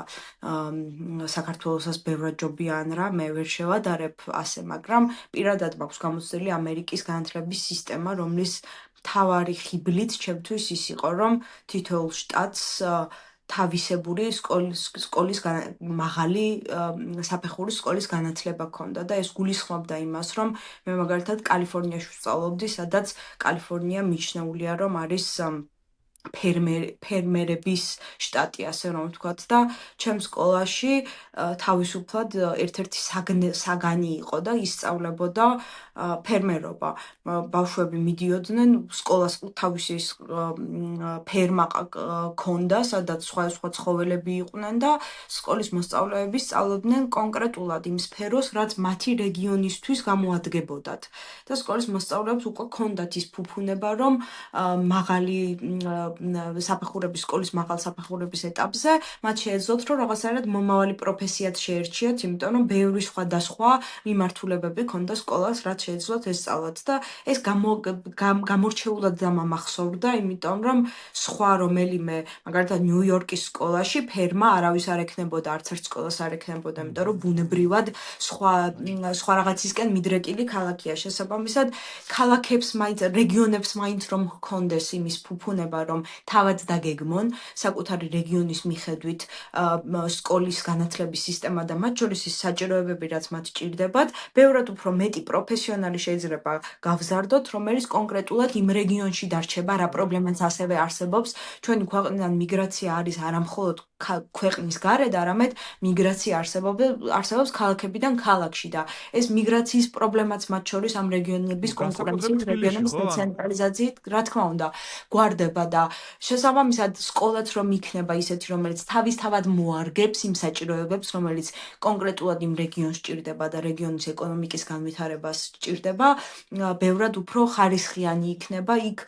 საქართველოსაც ბევრად ჯობია ან რა, მე ვერ შევადარებ ასე, მაგრამ პირადად მაქვს გამოცდილი ამერიკის განათლების სისტემა, რომლის მთავარი ხიბლით ჩემთვის ის იყო, რომ თითოეულ შტატს თავისებური სკოლის მაღალი საფეხურის სკოლის განათლება ჰქონდა და ეს გულისხმობდა იმას, რომ მე მაგალითად კალიფორნიაში ვსწავლობდი, სადაც კალიფორნია მიჩნეულია, რომ არის ფერმერების შტატი, ასე რომ ვთქვათ და ჩემ სკოლაში თავისუფლად ერთ-ერთი საგანი იყო და ისწავლებოდა ფერმერობა. ბავშვები მიდიოდნენ სკოლას, თავისი ფერმა ჰქონდა, სადაც სხვა ცხოველები იყვნენ და სკოლის მოსწავლეები სწავლობდნენ კონკრეტულად იმ სფეროს, რაც მათი რეგიონისთვის გამოადგებოდათ. და სკოლის მოსწავლეებს უკვე ჰქონდათ ის ფუფუნება, რომ მაღალი საფეხურების სკოლის მაღალ საფეხურების ეტაპზე მათ შეეძლოთ რომ რაღაცნაირად მომავალი პროფესიად შეერჩიათ, იმიტომ რომ ბევრი სხვადასხვა მიმართულებები ჰქონდა სკოლას, რაც შეეძლოთ ესწავლათ და ეს გამორჩეულად დამამახსოვრდა, იმიტომ რომ სხვა რომელიმე, მაგალითად ნიუ-იორკის სკოლაში ფერმა არავის არ ექნებოდა, არც ერთ სკოლას არ ექნებოდა, იმიტომ რომ ბუნებრივად სხვა რაღაცისკენ მიდრეკილი ქალაქია. შესაბამისად, ქალაქებს მაინც რეგიონებს მაინც რომ ჰქონდეს იმის ფუფუნება, რომ თავად დაგეგმონ საკუთარი რეგიონის მიხედვით სკოლის განათლების სისტემა და მათ შორის ის საჭიროებები, რაც მათ ჭირდებათ, ბევრად უფრო მეტი პროფესიონალი შეიძლება გავზარდოთ, რომელიც კონკრეტულად იმ რეგიონში დარჩება, რა პრობლემაც ასევე არსებობს. ჩვენი ქვეყნიდან მიგრაცია არის არა მხოლოდ ქვეყნის გარეთ, არამედ მიგრაცია არსებობს ქალაქებიდან ქალაქში და ეს მიგრაციის პრობლემაც მათ შორის ამ რეგიონების კონკურენციით, რეგიონების დეცენტრალიზაციით, რა თქმა უნდა, გვარდება და შესაბამისად სკოლაც რომ იქნება ისეთი, რომელიც თავისთავად მოარგებს იმ საჭიროებებს, რომელიც კონკრეტულად იმ რეგიონს ჭირდება და რეგიონის ეკონომიკის განვითარებას ჭირდება, ბევრად უფრო ხარისხიანი იქნება იქ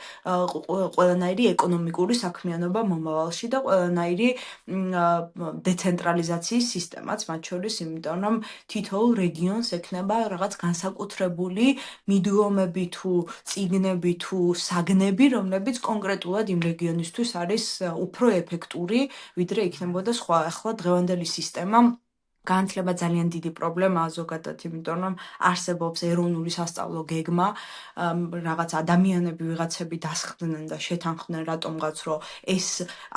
ყველანაირი ეკონომიკური საქმიანობა მომავალში და ყველანაირი დეცენტრალიზაციის სისტემაც მათ შორის, იმიტომ რომ თითოეულ რეგიონს ექნება რაღაც განსაკუთრებული მიდგომები თუ წიგნები თუ საგნები, რომლებიც კონკრეტულად იმ რეგიონისთვის არის უფრო ეფექტური, ვიდრე იქნებოდა სხვა. ახლა დღევანდელი სისტემა განათლება ძალიან დიდი პრობლემაა ზოგადად, იმიტომ რომ არსებობს ეროვნული სასწავლო გეგმა, რაღაც ადამიანები ვიღაცები დასხდნენ და შეთანხმდნენ რატომღაც, რომ ეს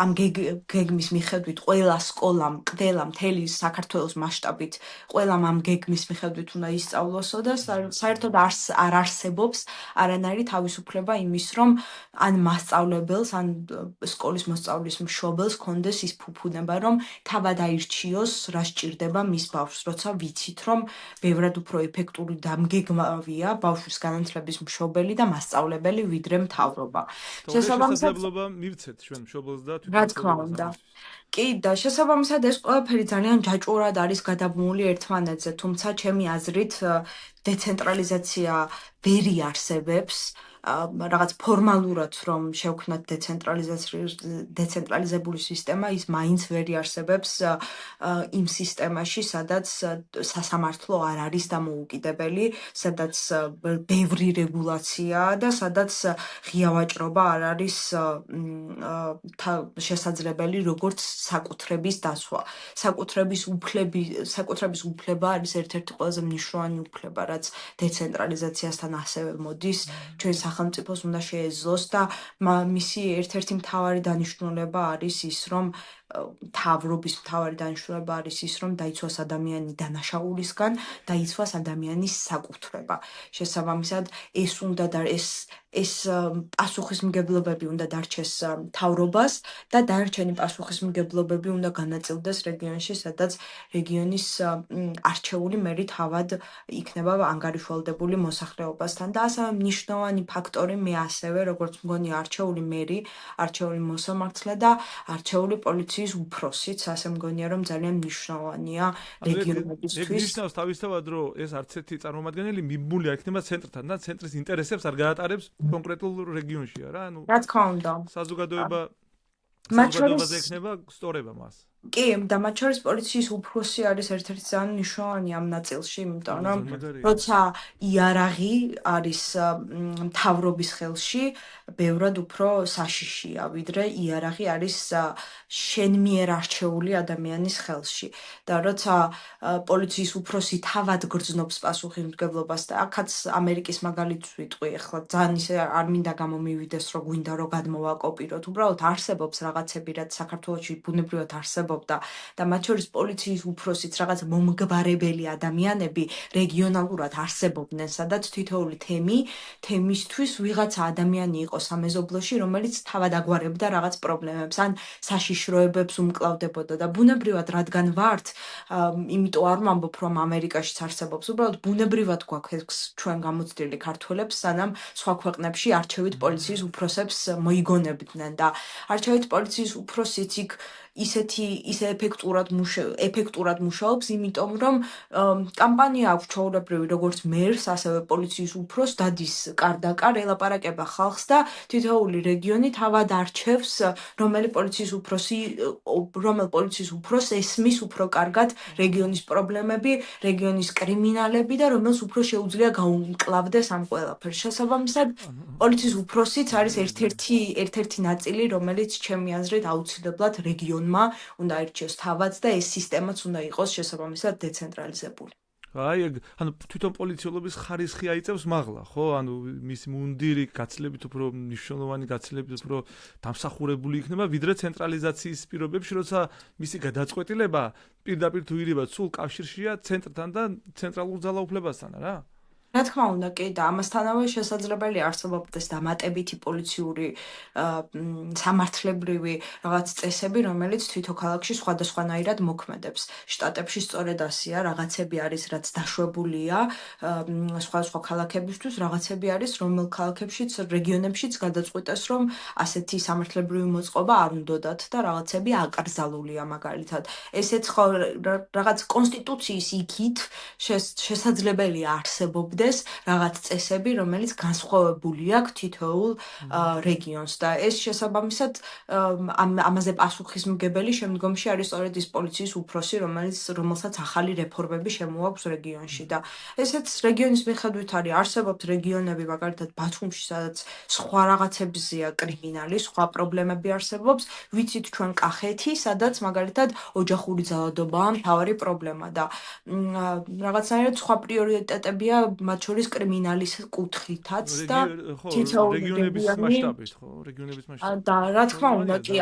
ამ გეგმის მიხედვით ყველა სკოლამ, ყველა მთელი საქართველოს მასშტაბით, ყველამ ამ გეგმის მიხედვით უნდა ისწავლოსო და საერთოდ არ არსებობს არანაირი თავისუფლება იმის, რომ ან მასწავლებელს, ან სკოლის მოსწავლის მშობელს ჰქონდეს ის ფუფუნება, რომ თავად აირჩიოს, რა სჭირდება ეხება მის ბავშვს, როცა ვიცით, რომ ბევრად უფრო ეფექტური და მგეგმავია ბავშვის განათლების მშობელი და მასწავლებელი, ვიდრე მთავრობა. თორე შესაძლებლობა მივცეთ ჩვენ მშობელს და რა თქმა თვითმმართველობას უნდა. ამისთვის. კი და შესაბამისად ეს ყველაფერი ძალიან ჯაჭვურად არის გადაბმული ერთმანეთზე, თუმცა ჩემი აზრით დეცენტრალიზაცია ვერ იარსებებს, რაღაც ფორმალურად რომ შევქმნათ დეცენტრალიზებული სისტემა, ის მაინც ვერ იარსებებს იმ სისტემაში, სადაც სასამართლო არ არის დამოუკიდებელი, სადაც ბევრი რეგულაციაა და სადაც ღია ვაჭრობა არ არის შესაძლებელი, როგორც საკუთრების დასვა. საკუთრების უფლება არის ერთ-ერთი ყველაზე მნიშვნელოვანი უფლება, რაც დეცენტრალიზაციასთან ასევე მოდის. ჩვენ სახელმწიფოს უნდა შეეძლოს და მისი ერთ-ერთი მთავარი დანიშნულება არის ის, რომ მთავრობის მთავარი დანიშნულება არის ის, რომ დაიცვას ადამიანი დანაშაულისგან, დაიცვას ადამიანის საკუთრება. შესაბამისად, ეს პასუხისმგებლობები უნდა დარჩეს მთავრობას და დანარჩენი პასუხისმგებლობები უნდა განაწილდეს რეგიონში, სადაც რეგიონის არჩეული მერი თავად იქნება ანგარიშვალდებული მოსახლეობასთან და ასევე მნიშვნელოვანი ფაქტორი მე ასევე, როგორც მგონი არჩეული მერი, არჩეული მოსამართლე და არჩეული პოლიციის უფროსიც, ასე მგონია, რომ ძალიან მნიშვნელოვანია რეგიონებისთვის. ეგ ნიშნავს თავისთავად, რომ ეს არც ერთი წარმომადგენელი მიბმული არ იქნება ცენტრთან და ცენტრის ინტერესებს არ გაატარებს კონკრეტულ რეგიონში, რა? რა თქმა უნდა. საზოგადოებაზე ექნება სწორება მას. კი, და მათ შორის პოლიციის უფროსი არის ერთ-ერთი ძალიან მნიშვნელოვანი ამ ნაწილში, იმიტომ რომ როცა იარაღი არის მთავრობის ხელში, ბევრად უფრო საშიშია, ვიდრე იარაღი არის შენ მიერ არჩეული ადამიანის ხელში. და როცა პოლიციის უფროსი თავად გრძნობს პასუხისმგებლობას და აქაც ამერიკის მაგალითს ვიტყვი, ახლა ძალიან ისე არ მინდა გამომივიდეს, რომ გვინდა რომ გადმოვაკოპიროთ, უბრალოდ არსებობს რაღაცები, რაც საქართველოში ბუნებრივად არსებობდა და მათ შორის პოლიციის უფროსიც რაღაც მომგბარებელი ადამიანები რეგიონალურად არსებობდნენ, სადაც თითოეული თემისთვის ვიღაცა ადამიანი იყო სამეზობლოში, რომელიც თავად აგვარებდა რაღაც პრობლემებს ან საშიშროებებს უმკლავდებოდა და ბუნებრივად რადგან ვართ, იმიტომ არ ვამბობ, რომ ამერიკაშიც არსებობს, უბრალოდ ბუნებრივად გვაქვს ჩვენ გამოცდილი ქართველებს, სანამ სხვა ქვეყნებში არჩევით პოლიციის უფროსებს მოიგონებდნენ და არჩევით პოლიციის უფროსიც იქ ისე ეფექტურად მუშაობს, იმიტომ რომ კამპანია აქვს ჩვეულებრივი როგორც მერს, ასევე პოლიციის უფროსს დადის კარ-და-კარ, ელაპარაკება ხალხს და თითოეული რეგიონი თავად არჩევს, რომელ პოლიციის უფროსს ესმის უფრო კარგად რეგიონის პრობლემები, რეგიონის კრიმინალები და რომელს უფრო შეუძლია გაუმკლავდეს ამ ყველაფერს. შესაბამისად, პოლიციის უფროსიც არის ერთ-ერთი ნაწილი, რომელიც ჩემი აზრით აუცილებლად რეგიონმა უნდა აირჩიოს თავად და ეს სისტემაც უნდა იყოს შესაბამისად დეცენტრალიზებული. აი, თვითონ პოლიციელობის ხარისხი აიწევს მაღლა, ხო? მისი მუნდირი გაცილებით უფრო მნიშვნელოვანი, გაცილებით უფრო დამსახურებული იქნება, ვიდრე ცენტრალიზაციის პირობებში, როცა მისი გადაწყვეტილება პირდაპირ თუ ირიბად სულ კავშირშია ცენტრთან და ცენტრალურ ძალაუფლებასთან, რა? რა თქმა უნდა, კი და ამასთანავე შესაძლებელია არსებობდეს დამატებითი პოლიციური სამართლებრივი რაღაც წესები, რომელიც თვითონ ქალაქში სხვადასხვანაირად მოქმედებს. შტატებში სწორედ ასეა, რაღაცები არის, რაც დაშვებულია სხვადასხვა ქალაქებისთვის, რაღაცები არის, რომელ ქალაქებშიც, რეგიონებშიც გადაწყვიტეს, რომ ასეთი სამართლებრივი მოწყობა არ უნდათ და რაღაცები აკრძალულია მაგალითად. ესეც ხო რაღაც კონსტიტუციის იქით შესაძლებელია არსებობდეს რაღაც წესები, რომელიც განსხვავებული აქვს თითოეულ რეგიონს და ეს შესაბამისად ამაზე პასუხისმგებელი შემდგომში არის სწორედ ის პოლიციის უფროსი, რომელსაც ახალი რეფორმები შემოაქვს რეგიონში და ესეც რეგიონის მიხედვით არის. არსებობს რეგიონები, მაგალითად ბათუმში, სადაც სხვა რაღაცებზეა კრიმინალი, სხვა პრობლემები არსებობს, ვიცით ჩვენ კახეთი, სადაც მაგალითად ოჯახური ძალადობაა მთავარი პრობლემა და რაღაცნაირად სხვა პრიორიტეტებია მათ შორის კრიმინალის კუთხითაც და ხო, თითოეული რეგიონების რეგიონი მასშტაბით, ხო, რეგიონების მასშტაბით. და რა თქმა უნდა ნორმალია კი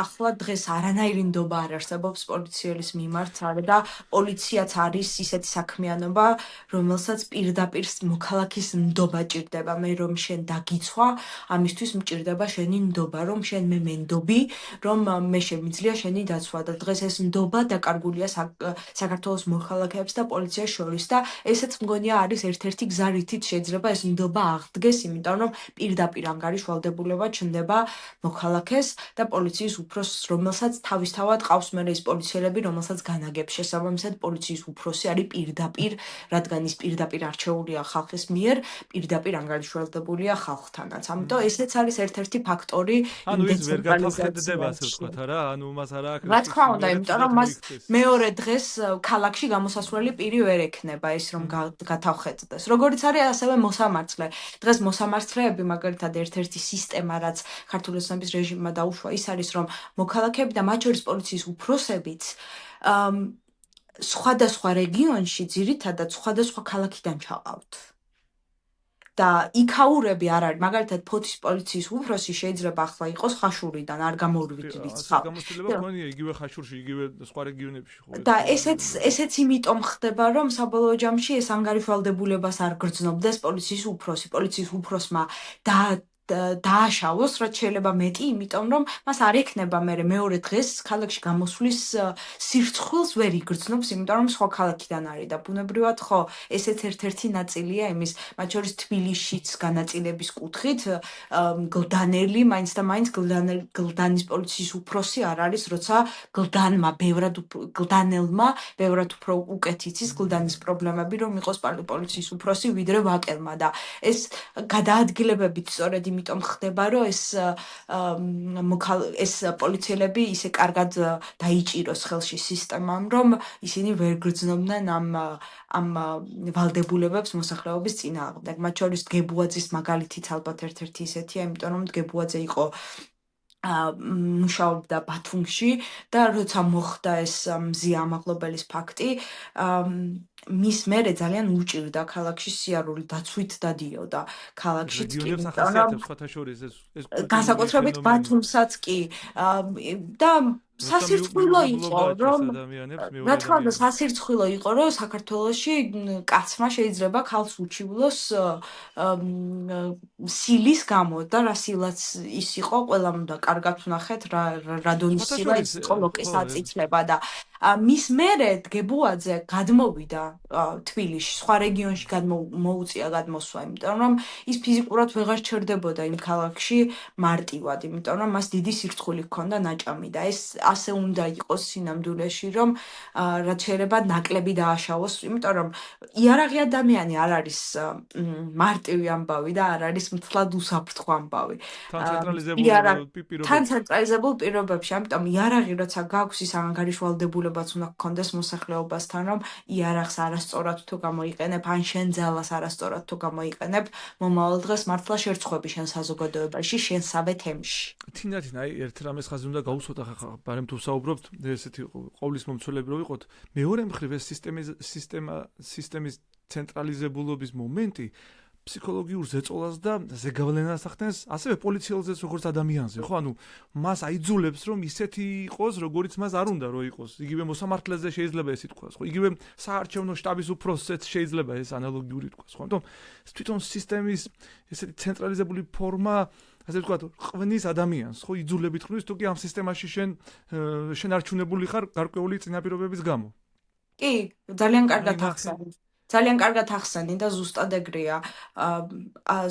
ახლა დღეს არანაირი ნდობა არ არსებობს პოლიციელის მიმართ და პოლიციაც არის ისეთი საქმიანობა, რომელსაც პირდაპირ მოქალაქის ნდობა ჭირდება. მე რომ შენ დაგიცვა, ამისთვის მჭირდება შენი ნდობა, რომ შენ მე მენდობი, რომ მე შემიძლია შენი დაცვა და დღეს ეს ნდობა დაკარგულია საქართველოს მოქალაქეებს და პოლიციას შორის და ესეც მგონია არის ერთ-ერთი გზა, რითიც შეიძლება ეს ნდობა აღდგეს, იმიტომ რომ პირდაპირ ანგარიშვალდებულება ჩნდება მოქალაქეს და პოლიციის უფროსს, რომელსაც თავისთავად ყავს მერე ის პოლიციელები, რომელსაც განაგებს. შესაბამისად, პოლიციის უფროსი არის პირდაპირ, რადგან ის პირდაპირ არჩეულია ხალხის მიერ, პირდაპირ ანგარიშვალდებულია ხალხთანაც. ამიტომ ესეც არის ერთ-ერთი ფაქტორი ანუ ის ვერ გათალხდება, ასე ვთქვათ, რა, ანუ მას არ აქვს. რა თქმა უნდა, იმიტომ რომ მას მეორე დღეს ქალაქში გამოსასვლელი პირი ვერ ექნება ის რომ გათავხედდეს. როგორც არის ასევე მოსამართლე. დღეს მოსამართლეები მაგალითად ერთ-ერთი სისტემა, რაც ქართული ოცნების რეჟიმმა დაუშვა, ის არის რომ მოქალაქეები და მათ შორის პოლიციის უფროსებიც სხვადასხვა რეგიონში ძირითადად სხვადასხვა ქალაქიდან ჩაყავთ. და იქაურები არ არის. მაგალითად, ფოთის პოლიციის უფროსი შეიძლება ახლა იყოს ხაშურიდან, არ გამოვიდრით ხალხი. გამოცდილება ქონია იგივე ხაშურში, იგივე სხვა რეგიონებში, ხო? და ესეც იმიტომ ხდება, რომ საბოლოო ჯამში ეს ანგარიშვალდებულებას არ გრძნობდეს პოლიციის უფროსი. პოლიციის უფროსმა დააშავოს, რაც შეიძლება მეტი, იმიტომ რომ მას არ ექნება მეორე დღეს ქალაქში გამოსვლის სირცხვილს ვერ იგრძნობს, იმიტომ რომ სხვა ქალაქიდან არის და ბუნებრივად ხო, ესეც ერთ-ერთი ნაწილია იმის, მათ შორის თბილისშიც განაწილების კუთხით, გლდანელი, მაინც და მაინც გლდანის პოლიციის უფროსი არ არის, როცა გლდანელმა ბევრად უფრო უკეთ იცის გლდანის პრობლემები, რომ იყოს პოლიციის უფროსი, ვიდრე ვაკელმა და ეს გადაადგილებებით სწორედ იმიტომ ხდება, რომ ეს პოლიციელები ისე კარგად დაიჭიროს ხელში სისტემამ, რომ ისინი ვერ გრძნობდნენ ამ ვალდებულებებს მოსახლეობის წინააღმდეგ. მათ შორის დგებუაძის მაგალითიც ალბათ ერთ-ერთი ისეთია, იმიტომ რომ დგებუაძე იყო მუშაობდა ბათუმში და როცა მოხდა ეს მზია ამაღლობელის ფაქტი, მის მერე ძალიან უჭირდა ქალაქში სიარული დაცვით დადიოდა ქალაქში. განსაკუთრებით ბათუმსაც კი და სასირცხვილო იყო, რომ რა თქმა უნდა სასირცხვილო იყო, რომ საქართველოში კაცმა შეიძლება ქალს უჩივლოს სილის გამო და რა სილაც ის იყო, ყველამ უნდა კარგად ვნახეთ რა დონის სილა ის იყო ლოკეს აწიწლება და მის მერე დგებუაძე გადმოვიდა თბილისში, სხვა რეგიონში მოუწია გადმოსვლა, იმიტომ რომ ის ფიზიკურად ვეღარ ჩერდებოდა იმ ქალაქში მარტივად, იმიტომ რომ მას დიდი სირცხული ჰქონდა ნაჭამი და ეს ასე უნდა იყოს სინამდვილეში, რომ რაც შეიძლება ნაკლები დააშავოს, იმიტომ რომ იარაღი ადამიანი არ არის მარტივი ამბავი და არ არის მთლად უსაფრთხო ამბავი. თან ცენტრალიზებულ პირობებში, ამიტომ იარაღი როცა გაქვს ის ანგარიშვალდებულებაც უნდა გქონდეს მოსახლეობასთან, რომ იარაღს არასწორად თუ გამოიყენებ, ან შენ ძალას არასწორად თუ გამოიყენებ, მომავალ დღეს მართლა შერცხვები შენ საზოგადოებაში, შენსავე თემში. თინათინ, ერთ რამეს ხაზი უნდა გაუსვოთ ახლა, ბარემ თუ საუბრობთ, ესეთი ყოვლის მომცველები რო ვიყოთ, მეორე მხრივ ეს სისტემის ცენტრალიზებულობის მომენტი ფსიქოლოგიურ ზეწოლას და ზეგავლენას ახდენს, ასევე პოლიციელზეც როგორც ადამიანზე, ხო? ანუ მას აიძულებს, რომ ისეთი იყოს, როგორც მას არ უნდა რომ იყოს. იგივე მოსამართლეზე შეიძლება ეს ითქვას, ხო? იგივე საარჩევნო შტაბის უფროსზეც შეიძლება ეს ანალოგიური ითქვას, ხო? ამიტომ თვითონ სისტემის ესეთი ცენტრალიზებული ფორმა, ასე ვთქვათ, ყვნის ადამიანს, ხო? იძულებით ყვნის, თუ კი ამ სისტემაში შენ არჩევნებული ხარ გარკვეული წინაპირობების გამო. კი, ძალიან კარგად ახსენეთ. ძალიან კარგად ახსენე და ზუსტად ეგრეა.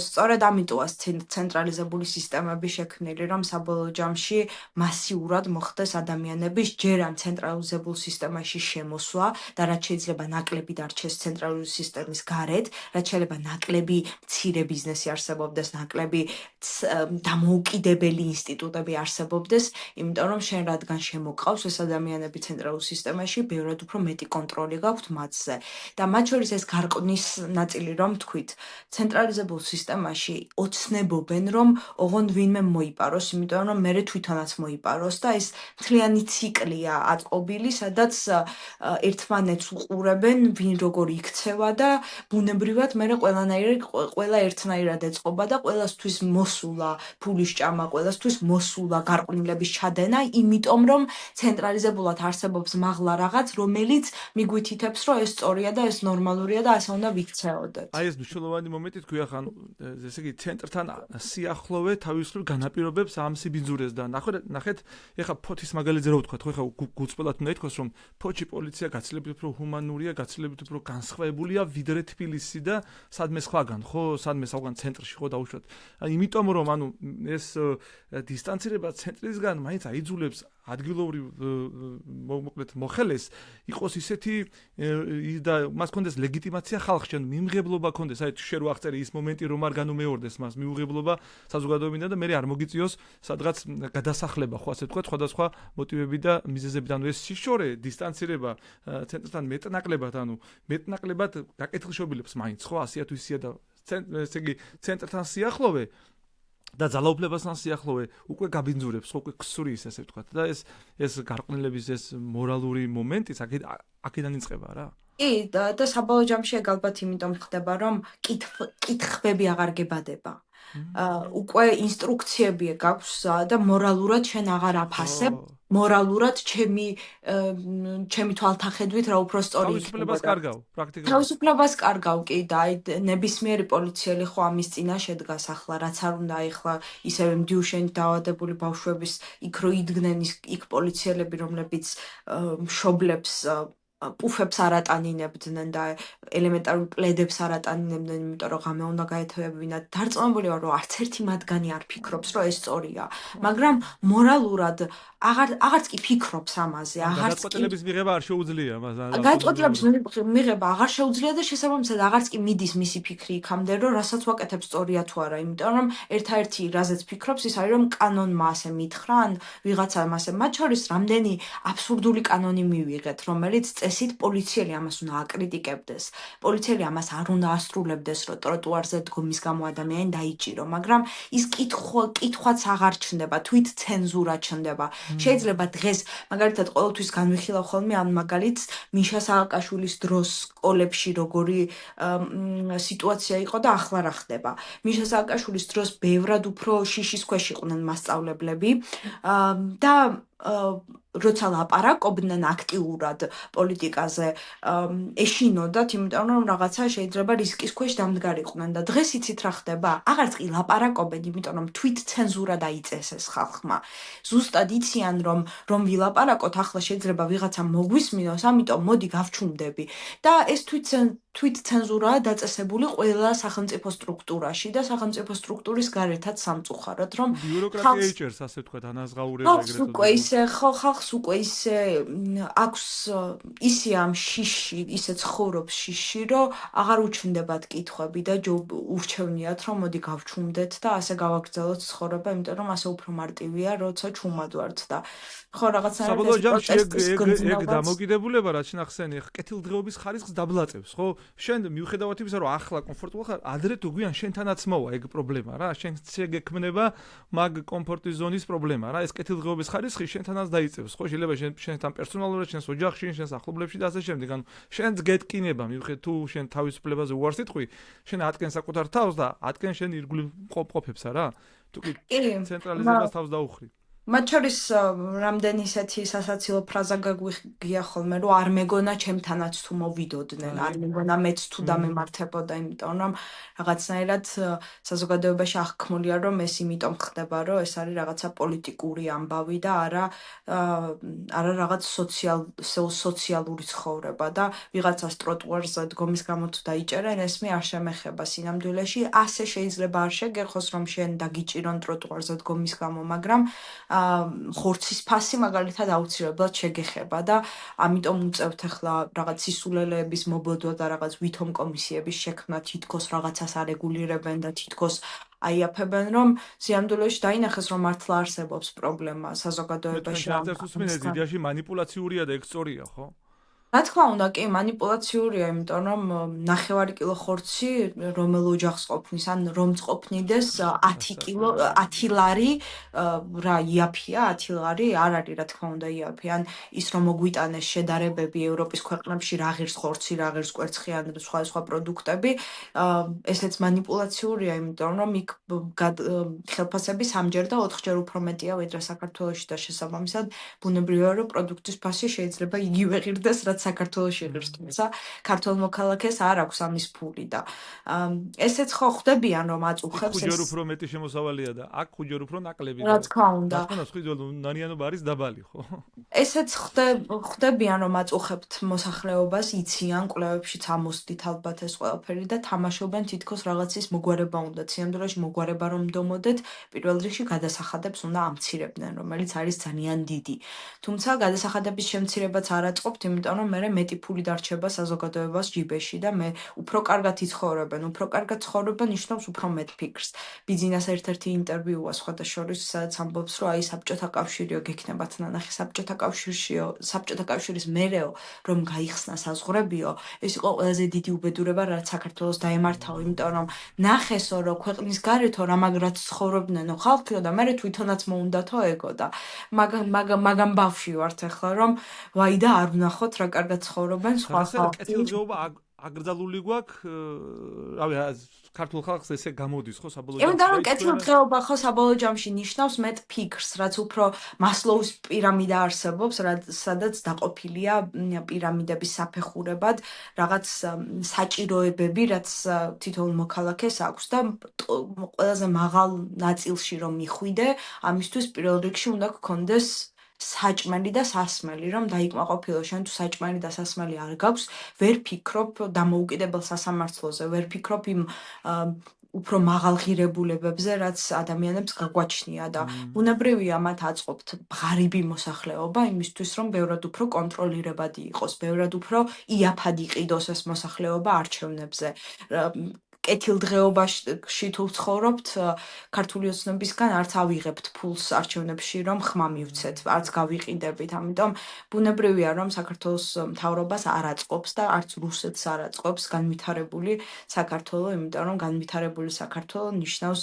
სწორედ ამიტოა ცენტრალიზებული სისტემები შექმნილი, რომ საბოლოო ჯამში მასიურად მოხდეს ადამიანების ჯერ ამ ცენტრალიზებულ სისტემაში შემოსვლა და რაც შეიძლება ნაკლები დარჩეს ცენტრალური სისტემის გარეთ, რაც შეიძლება ნაკლები მცირე ბიზნესი არსებობდეს, ნაკლები დამოუკიდებელი ინსტიტუტები არსებობდეს, იმიტომ რომ შენ რადგან შემოყავს ეს ადამიანები ცენტრალურ სისტემაში, ბევრად უფრო მეტი კონტროლი გაქვთ მათზე. და მათ შორის არის ეს გარყნის ნაწილი, რომ თქვით. ცენტრალიზებულ სისტემაში ოცნებობენ, რომ ოღონდ ვინმე მოიპაროს, იმიტომ რომ მე თვითონაც მოიპაროს და ეს მთლიანი ციკლია აწყობილი, სადაც ერთმანეთს უყურებენ, ვინ როგორ იქცევა და ბუნებრივად მე ყველა ერთნაირად ეწყობა და ყველასთვის მოსულა ფულის ჭამა, ყველასთვის მოსულა გარყვნილების ჩადენა, იმიტომ რომ ცენტრალიზებულად არსებობს მაღლა რაღაც, რომელიც მიგვითითებს, რომ ეს სწორია და ეს ნორმალურია და ასე უნდა ვიქცეოდეთ. აი ეს მნიშვნელოვანი მომენტი თქვია, ხან ესე იგი ცენტრთან სიახლოვე თავისუფლ განაპირობებს ამ სიბინძურეს და ნახეთ, ეხა ფოთის მაგალითზე რო ვთქვათ, ხო ეხა გულწრფელად უნდა ითქვას, რომ ფოთში პოლიცია გაცილებით უფრო ჰუმანურია, გაცილებით უფრო განსხვავებულია ვიდრე თბილისი და სადმე სხვაგან, ხო, სადმე სხვაგან ცენტრში ხო დაუშვათ. აი იმიტომ რომ ანუ ეს დისტანცირება ცენტრისგან მაინც აიძულებს ადგილობრივ მოკლედ მოხელეს იყოს ისეთი და მას კონდეს ლეგიტიმაცია ხალხში, მიმღებლობა კონდეს, აი შე რო აღწერი ის მომენტი რომ არ განუმეორდეს მას მიუღებლობა საზოგადოებიდან და მე არ მოგიწიოს სადღაც გადასახლება, ხო ასე ვთქვათ, სხვადასხვა მოტივები და მიზეზები, ანუ ეს სიშორე, დისტანცირება ცენტრთან მეტნაკლებად გაკეთილშობილებს მაინც, ხო, ასეა თუ ისეა და ესე იგი ცენტრთან სიახლოვე და ძალაუფლებასთან სიახლოვე უკვე გაბინძურებს, უკვე ქსურის, ასე ვთქვათ. და ეს გარყვნილების ეს მორალური მომენტი აქედან იწყება რა. კი, და საბოლოო ჯამში ალბათ იმიტომ ხდება, რომ კითხვები აღარ გებადება. უკვე ინსტრუქციები გაქვს და მორალურად შენ აღარ აფასებ, მორალურად ჩემი თვალთახედვით რა უფრო სწორი იქნება. თავისუფლებას კარგავ, პრაქტიკულად. თავისუფლებას კარგავ, კი, და აი ნებისმიერი პოლიციელი ხო ამის წინაშე დგას ახლა, რაც არ უნდა ეხლა ისევე მდიუშენით დაავადებული ბავშვების იქ რო იდგნენ იქ პოლიციელები, რომლებიც მშობლებს პუფებს არ ატანინებდნენ და ელემენტარულ პლედებს არ ატანინებდნენ, იმიტომ რომ ღამე უნდა გაეთევებინათ. დარწმუნებული ვარ, რომ არც ერთი მათგანი არ ფიქრობს, რომ ეს სწორია, მაგრამ მორალურად აღარც კი ფიქრობს ამაზე, აღარც კი გადაწყვეტილების მიღება არ შეუძლია მას. გადაწყვეტილების მიღება აღარ შეუძლია და შესაბამისად აღარც კი მიდის მისი ფიქრი იქამდე, რომ რასაც ვაკეთებ სწორია თუ არა, იმიტომ რომ ერთადერთი რაზეც ფიქრობს ის არის, რომ კანონმა ასე მითხრა, ან ვიღაცამ ასე, მათ შორის რამდენი აბსურდული კანონი მივიღეთ, რომელიც წესით პოლიციელი ამას უნდა აკრიტიკებდეს. პოლიციელი ამას არ უნდა ასრულებდეს, რომ ტროტუარზე დგომის გამო ადამიანი დაიჭირო, მაგრამ ის კითხვაც აღარ ჩნდება, თვით ცენზურა ჩნდება. შეიძლება დღეს მაგალითად ყოველთვის განვიხილავ ხოლმე ამ მაგალითს მიშა სააკაშვილის დროს სკოლებში როგორი სიტუაცია იყო და ახლა რა ხდება. მიშა სააკაშვილის დროს ბევრად უფრო შიშის ქვეშ იყვნენ მასწავლებლები და როცა ლაპარაკობდნენ აქტიურად პოლიტიკაზე, ეშინოდათ, იმიტომ რომ რაღაცა შეიძლება რისკის ქვეშ დამდგარიყვნენ და დღეს იცით რა ხდება? აღარც კი ლაპარაკობენ, იმიტომ რომ თვით ცენზურა დაიწეს ეს ხალხმა. ზუსტად იციან რომ ვილაპარაკოთ, ახლა შეიძლება ვიღაცა მოგვისმინოს, ამიტომ მოდი გავჩუმდები. და ეს თვით ცენზურაა დაწესებული ყველა სახელმწიფო სტრუქტურაში და სახელმწიფო სტრუქტურის გარეთაც სამწუხაროდ, რომ ბიუროკრატია იჭერს, ასე ვთქვათ, ანაზღაურება ხალხს უკვე ისე აქვს ისე ამ შიში, ისე ცხოვრობს შიში, რომ აღარ უჩნდებათ კითხვები და ურჩევნიათ, რომ მოდი გავჩუმდეთ და ასე გავაგრძელოთ ცხოვრება, იმიტომ რომ ასე უფრო მარტივია, როცა ჩუმად ვართ და ხო რაღაცნაირად საბოლოო ჯამში ეგ დამოკიდებულება რაც შნახსენი კეთილდღეობის ხარისხს დაბლაწებს, ხო? შენ მიუხედავად იმისა, რომ ახლა კომფორტულ ხარ, ადრე თუ გვიან შენთანაც მოვა ეგ პრობლემა რა, შენ შეგექმნება მაგ კომფორტის ზონის პრობლემა რა, ეს კეთილდღეობის ხარისხი შენთანაც დაიწევს, ხო? შეიძლება შენთან პერსონალურად, შენს ოჯახში, შენს ახლობლებში და ასე შემდეგ, ანუ შენც გეტკინება, მიუხედავად თუ შენ თავისუფლებაზე უარს იტყვი, შენ ატკენ საკუთარ თავს და ატკენ შენ ირგვლივ ყოფებსა რა. თუ კი ცენტრალიზებას თავს დაუხრი. მათ შორის რამდენი ისეთი სასაცილო ფრაზა გაგვიგია ხოლმე, რომ არ მეგონა ჩემთანაც თუ მოვიდოდნენ, არ მეგონა მეც თუ დამემართებოდა, იმიტომ რომ რაღაცნაირად საზოგადოებაში აღქმულია, რომ ეს იმიტომ ხდება, რომ ეს არის რაღაცა პოლიტიკური ამბავი და არა რაღაც სოციალური ცხოვრება და ვიღაცას ტროტუარზე დგომის გამო თუ დაიჭერენ, ეს მე არ შემეხება სინამდვილეში, ასე შეიძლება არ შეგეხოს, რომ შენ დაგიჭირონ ტროტუარზე დგომის გამო, მაგრამ ხორცის ფასი მაგალითად აუცილებლად შეგეხება და ამიტომ უწევთ ახლა რაღაც სისულელეების მობოდვა და რაღაც ვითომ კომისიების შექმნა თითქოს რაღაცას არეგულირებენ და თითქოს აიაფებენ, რომ სიამდვილეში დაინახეს, რომ მართლა არსებობს პრობლემა საზოგადოებაში. ამ დიდიაში მანიპულაციურია და ეგ სწორია, ხო? რა თქმა უნდა, კი, манипуляციურია, იმიტომ რომ ნახევარი კილო ხორცი რომელ ოჯახს ყოფნის, ან რომც ყოფნიდეს 10 კილო 10 ლარი რა იაფია 10 ლარი არ არის რა თქმა უნდა იაფი. ან ის რომ მოგვიტანეს შედარებები ევროპის ქვეყნებში რა ღირს ხორცი, რა ღირს კვერცხი ან სხვა პროდუქტები, ესეც манипуляციურია, იმიტომ რომ იქ ხელფასები 3-ჯერ და 4-ჯერ უფრო მეტია ვიდრე საქართველოში და შესაბამისად ბუნებრივია რომ პროდუქტის ფასი შეიძლება იგივე ღირდეს რაც საქართველოში ღირს, თუმცა ქართულ მოქალაქეს არ აქვს ამის ფული და ესეც ხო ხდებიან რომ იქ აწუხებს ეს 5-ჯერ უფრო მეტი შემოსავალია და აქ 5-ჯერ უფრო ნაკლები რა და თქმა უნდა. რა თქმა უნდა სხვიდობ ნანიანობა არის დაბალი, ხო? ესეც ხდებიან რომ აწუხებთ მოსახლეობას, იციან კვლევებშიც ამოსდით ალბათ ეს ყველაფერი და თამაშობენ თითქოს რაღაცის მოგვარება უნდა. სიამოვნებაში მოგვარება რომ დომოდეთ, პირველ რიგში გადასახადებს უნდა ამცირებდნენ, რომელიც არის ძალიან დიდი. თუმცა გადასახადების შემცირებაც არ აწყობთ, იმიტომ რომ მე მეტი ფული დარჩება საზოგადოებას ჯიბეში და მე უფრო კარგად იცხოვრებენ, უფრო კარგად ცხოვრობენ ნიშნავს უფრო მეტ ფიქრს. ბიძინას ერთ-ერთი ინტერვიუა სხვადასხვა სადაც ამბობს, რომ აი საბჭოთა კავშირიო გექნებათ ნანახი საბჭოთა კავშირშიო, საბჭოთა კავშირის მერეო, რომ გაიხსნა საზღვრებიო, ეს იყო ყველაზე დიდი უბედურება, რაც საქართველოს დაემართაო, იმიტომ რომ ნახესო, რომ ქვეყნის გარეთო რა მაგრად ცხოვრობდნენო ხალხიო და მე თვითონაც მოუნდათო ეგო და მაგამ ბავშვი ვართ ახლა, რომ ვაი და არ ვნახოთ რა კარგად ცხოვრობენ სხვა რაღაცა ხალხი. კეთილდღეობა აკრძალული გვაქვს, რავი, ქართულ ხალხს ესე გამოდის ხო საბოლოო იმიტომ ჯამში რომ კეთილდღეობა ხო საბოლოო ჯამში ნიშნავს მეტ ფიქრს, რაც უფრო მასლოუს პირამიდა არსებობს, სადაც დაყოფილია პირამიდების საფეხურებად რაღაც საჭიროებები, რაც თითოეულ მოქალაქეს აქვს და ყველაზე მაღალ ნაწილში რომ მიხვიდე, ამისთვის პირველ რიგში უნდა გქონდეს საჭმელი და სასმელი, რომ დაიკმაყოფილო, შენ თუ საჭმელი და სასმელი არ გაქვს, ვერ ფიქრობ დამოუკიდებელ სასამართლოზე, ვერ ფიქრობ იმ უფრო მაღალ ღირებულებებზე, რაც ადამიანებს გაგვაჩნია და ბუნებრივია მათ აწყობთ ღარიბი მოსახლეობა იმისთვის, რომ ბევრად უფრო კონტროლირებადი იყოს, ბევრად უფრო იაფად იყიდოს ეს მოსახლეობა არჩევნებზე. კეთილდღეობაში თუ ცხოვრობთ, ქართული ოცნებისგან არც ავიღებთ ფულს არჩევნებში, რომ ხმა მივცეთ, არც გავიყიდებით. ამიტომ ბუნებრივია, რომ საქართველოს მთავრობას არ აწყობს და არც რუსეთს არ აწყობს განვითარებული საქართველო, იმიტომ რომ განვითარებული საქართველო ნიშნავს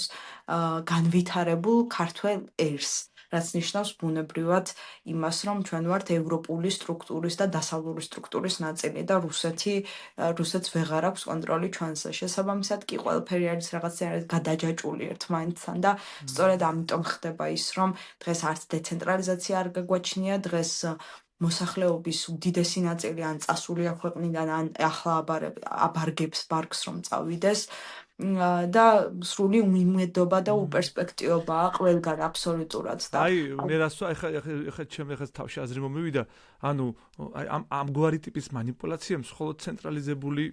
განვითარებულ ქართველ ერს, რაც ნიშნავს ბუნებრივად იმას, რომ ჩვენ ვართ ევროპული სტრუქტურის და დასავლური სტრუქტურის ნაწილი და რუსეთს ვეღარ აქვს კონტროლი ჩვენზე. შესაბამისად კი ყველაფერი არის რაღაცნაირად გადაჯაჭვული ერთმანეთთან და სწორედ ამიტომ ხდება ის, რომ დღეს არც დეცენტრალიზაცია არ გაგვაჩნია, დღეს მოსახლეობის უდიდესი ნაწილი ან წასულია ქვეყნიდან, ან ახლა აბარგებს ბარგს რომ წავიდეს და სრული უმიმედობა და უპერსპექტივობაა ყველგან აბსოლუტურად და აი მე რას ეხლა ჩემ ეხლა თავში აზრი მომივიდა, ანუ აი ამგვარი ტიპის манипуляციებს მხოლოდ ცენტრალიზებული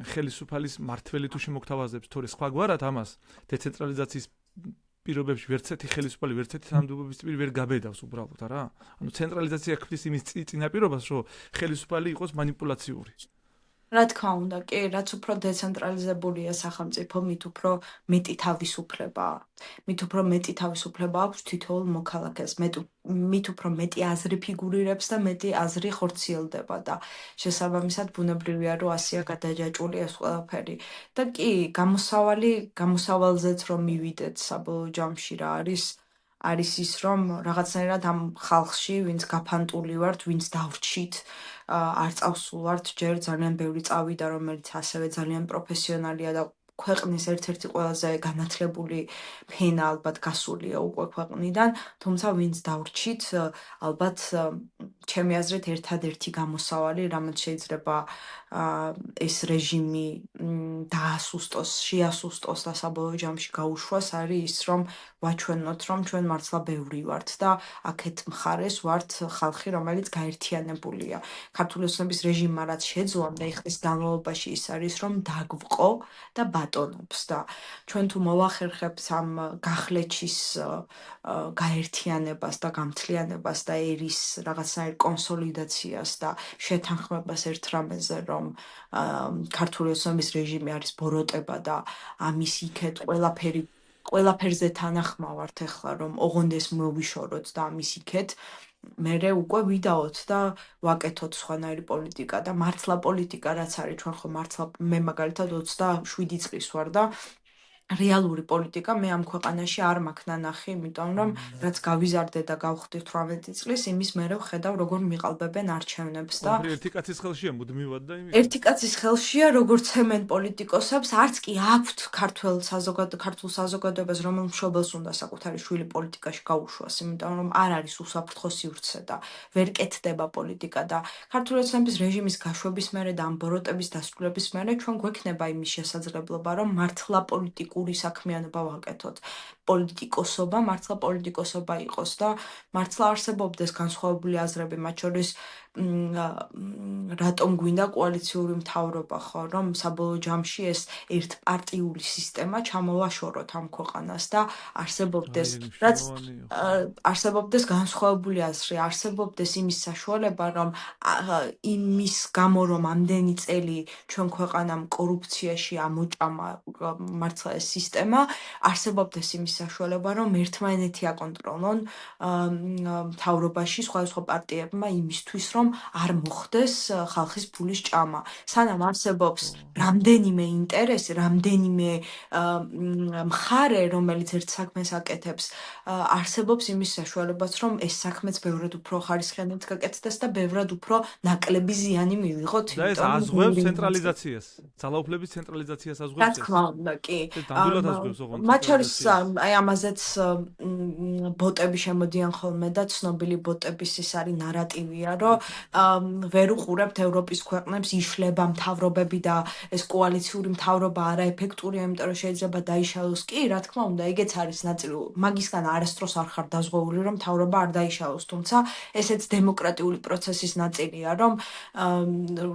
ხელისუფალის მართველი თუ შემოგთავაზებს, თორე სხვაგვარად ამას დეცენტრალიზაციის პირობებში ვერცერთი ხელისუფალი, ვერცერთი თანამდებობის პირი ვერ გაბედავს უბრალოდ არა? ანუ ცენტრალიზაცია ქმნის იმის წინაპირობას, რომ ხელისუფალი იყოს манипуляციური. რა თქმა უნდა, კი, რაც უფრო დეცენტრალიზებულია სახელმწიფო, მით უფრო მეტი თავისუფლება. მით უფრო მეტი თავისუფლება აქვს თითოეულ მოქალაქეს, მით უფრო მეტი აზრი ფიგურირებს და მეტი აზრი ხორციელდება და შესაბამისად ბუნებრივია, რომ ასია გადაჯაჭვული ეს ყველაფერი. და კი, გამოსავალზეც რომ მივიდეთ საბოლოო ჯამში რა არის ის, რომ რაღაცნაირად ამ ხალხში, ვინც გაფანტული ვართ, ვინც დავრჩით, არ წავსულვართ ჯერ ძალიან ბევრი წავიდა, რომელიც ასევე ძალიან პროფესიონალია და ქვეყნის ერთ-ერთი ყველაზე განათლებული ფენა ალბათ გასულია უკვე ქვეყნიდან, თუმცა ვინც დავრჩით, ალბათ ჩემი აზრით ერთადერთი გამოსავალი, რამაც შეიძლება ეს რეჟიმი დაასუსტოს, შეასუსტოს და საბოლოო ჯამში გაუშვას, არის ის, რომ ვაჩვენოთ, რომ ჩვენ მართლა ბევრი ვართ და აქეთ მხარეს ვართ ხალხი, რომელიც გაერთიანებულია. ქართული ოცნების რეჟიმმა რაც შეძლო და ხის განმავლობაში ის არის, რომ დაგვყო და ბატონობს და ჩვენ თუ მოვახერხებთ ამ გახლეჩის გაერთიანებას და გამთლიანებას და ერის რაღაცნაირ კონსოლიდაციას და შეთანხმებას ერთ რამეზე, რომ ქართული ოცნების რეჟიმი არის ბოროტება და ამის იქეთ ყველაფერზე თანახმა ვართ ახლა, რომ ოღონდ ეს მოვიშოროთ და ამის იქეთ მერე უკვე ვიდაოთ და ვაკეთოთ სხვანაირი პოლიტიკა და მართლა პოლიტიკა რაც არის ჩვენ ხო მართლა მე მაგალითად 27 წლის ვარ და რეალური პოლიტიკა მე ამ ქვეყანაში არ მაქვს ნანახი, იმიტომ რომ რაც გავიზარდე და გავხდით 18 წლის, იმის მერე ვხედავ როგორ მიყალბებენ არჩევნებს და ყველაფერი ერთი კაცის ხელშია მუდმივად და იმის. ერთი კაცის ხელშია, როგორც ცემენ პოლიტიკოსებს, არც კი აქვთ ქართულ საზოგადოებას, რომელმ მშობელს უნდა საკუთარი შვილი პოლიტიკაში გაუშვას, იმიტომ რომ არ არის უსაფრთხო სივრცე და ვერ კეთდება პოლიტიკა და ქართული ოცნების რეჟიმის გაშვების მერე და ამ ბოროტების დასრულების მერე ჩვენ გვექნება იმის შესაძლებლობა, რომ მართლა პოლიტიკური საქმიანობა ვაკეთოთ. პოლიტიკოსობა, მართლა პოლიტიკოსობა იყოს და მართლა არსებობდეს განსხვავებული აზრები, მათ შორის რატომ გვინდა კოალიციური მთავრობა ხო, რომ საბოლოო ჯამში ეს ერთპარტიული სისტემა ჩამოვაშოროთ ამ ქვეყანას და არსებობდეს რაც არსებობდეს განსხვავებული აზრი, არსებობდეს იმის საშუალება, რომ იმის გამო რომ ამდენი წელი ჩვენ ქვეყანამ კორუფციაში ამოჭამა მართლა ეს სისტემა, არსებობდეს იმის საშუალება, რომ ერთმანეთი აკონტროლონ მთავრობაში სხვადასხვა პარტიებმა იმისთვის, რომ არ მოხდეს ხალხის ფულის ჭამა. სანამ არსებობს რამდენიმე ინტერესი, რამდენიმე მხარე, რომელიც ერთ საქმეს აკეთებს, არსებობს იმის საშუალებაც, რომ ეს საქმეც ბევრად უფრო ხარისხიანად გაკეთდეს და ბევრად უფრო ნაკლები ზიანი მივიღოთ. და ეს ազღვევს ცენტრალიზაციას, ძალაუფლების ცენტრალიზაციას რა ազღვევს. თქმა უნდა, კი. დამდვილად ազღვევს ოღონდ. მათ შორის აი ამაზეც ბოტები შემოდიან ხოლმე და ცნობილი ბოტების ის არის ნარატივია, რომ ვერ უყურებთ ევროპის ქვეყნებს იშლება მთავრობები და ეს კოალიციური მთავრობა არაეფექტურია, იმიტომ რომ შეიძლება დაიშალოს. კი, რა თქმა უნდა, ეგეც არის ნაწილი. მაგისგან არასდროს არ ხარ დაზღვეული, რომ მთავრობა არ დაიშალოს, თუმცა ესეც დემოკრატიული პროცესის ნაწილია, რომ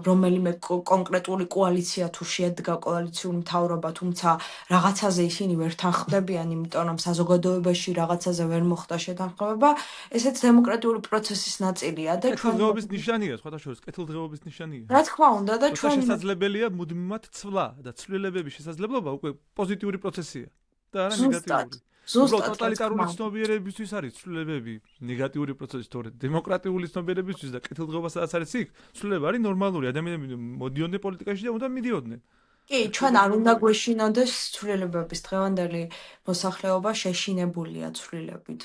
რომელიმე კონკრეტული კოალიცია თუ შედგა კოალიციური მთავრობა, თუმცა რაღაცაზე ისინი ვერ თანხმდებიან, იმიტომ რომ საზოგადოებაში რაღაცაზე ვერ მოხდა შეთანხმება, ესეც დემოკრატიული პროცესის ნაწილია და ჩვენ კეთილდღეობის ნიშანია, სხვადასხვა კეთილდღეობის ნიშანია. რა თქმა უნდა და ჩვენ შესაძლებელია მუდმივად ცვლა და ცვლილებების შესაძლებლობა უკვე პოზიტიური პროცესია და არა ნეგატიური. ზუსტად ტოტალიტარული ცნობიერებისთვის არის ცვლილებები ნეგატიური პროცესი, თორე დემოკრატიული ცნობიერებისთვის და კეთილდღეობა სადაც არის იქ, ცვლილება არის ნორმალური. ადამიანები მოდიოდნენ პოლიტიკაში და უნდა მიდიოდნენ. კი, ჩვენ არ უნდა გვეშინოდეს ცვლილებების დღევანდელი მოსახლეობა შეშინებულია ცვლილებით.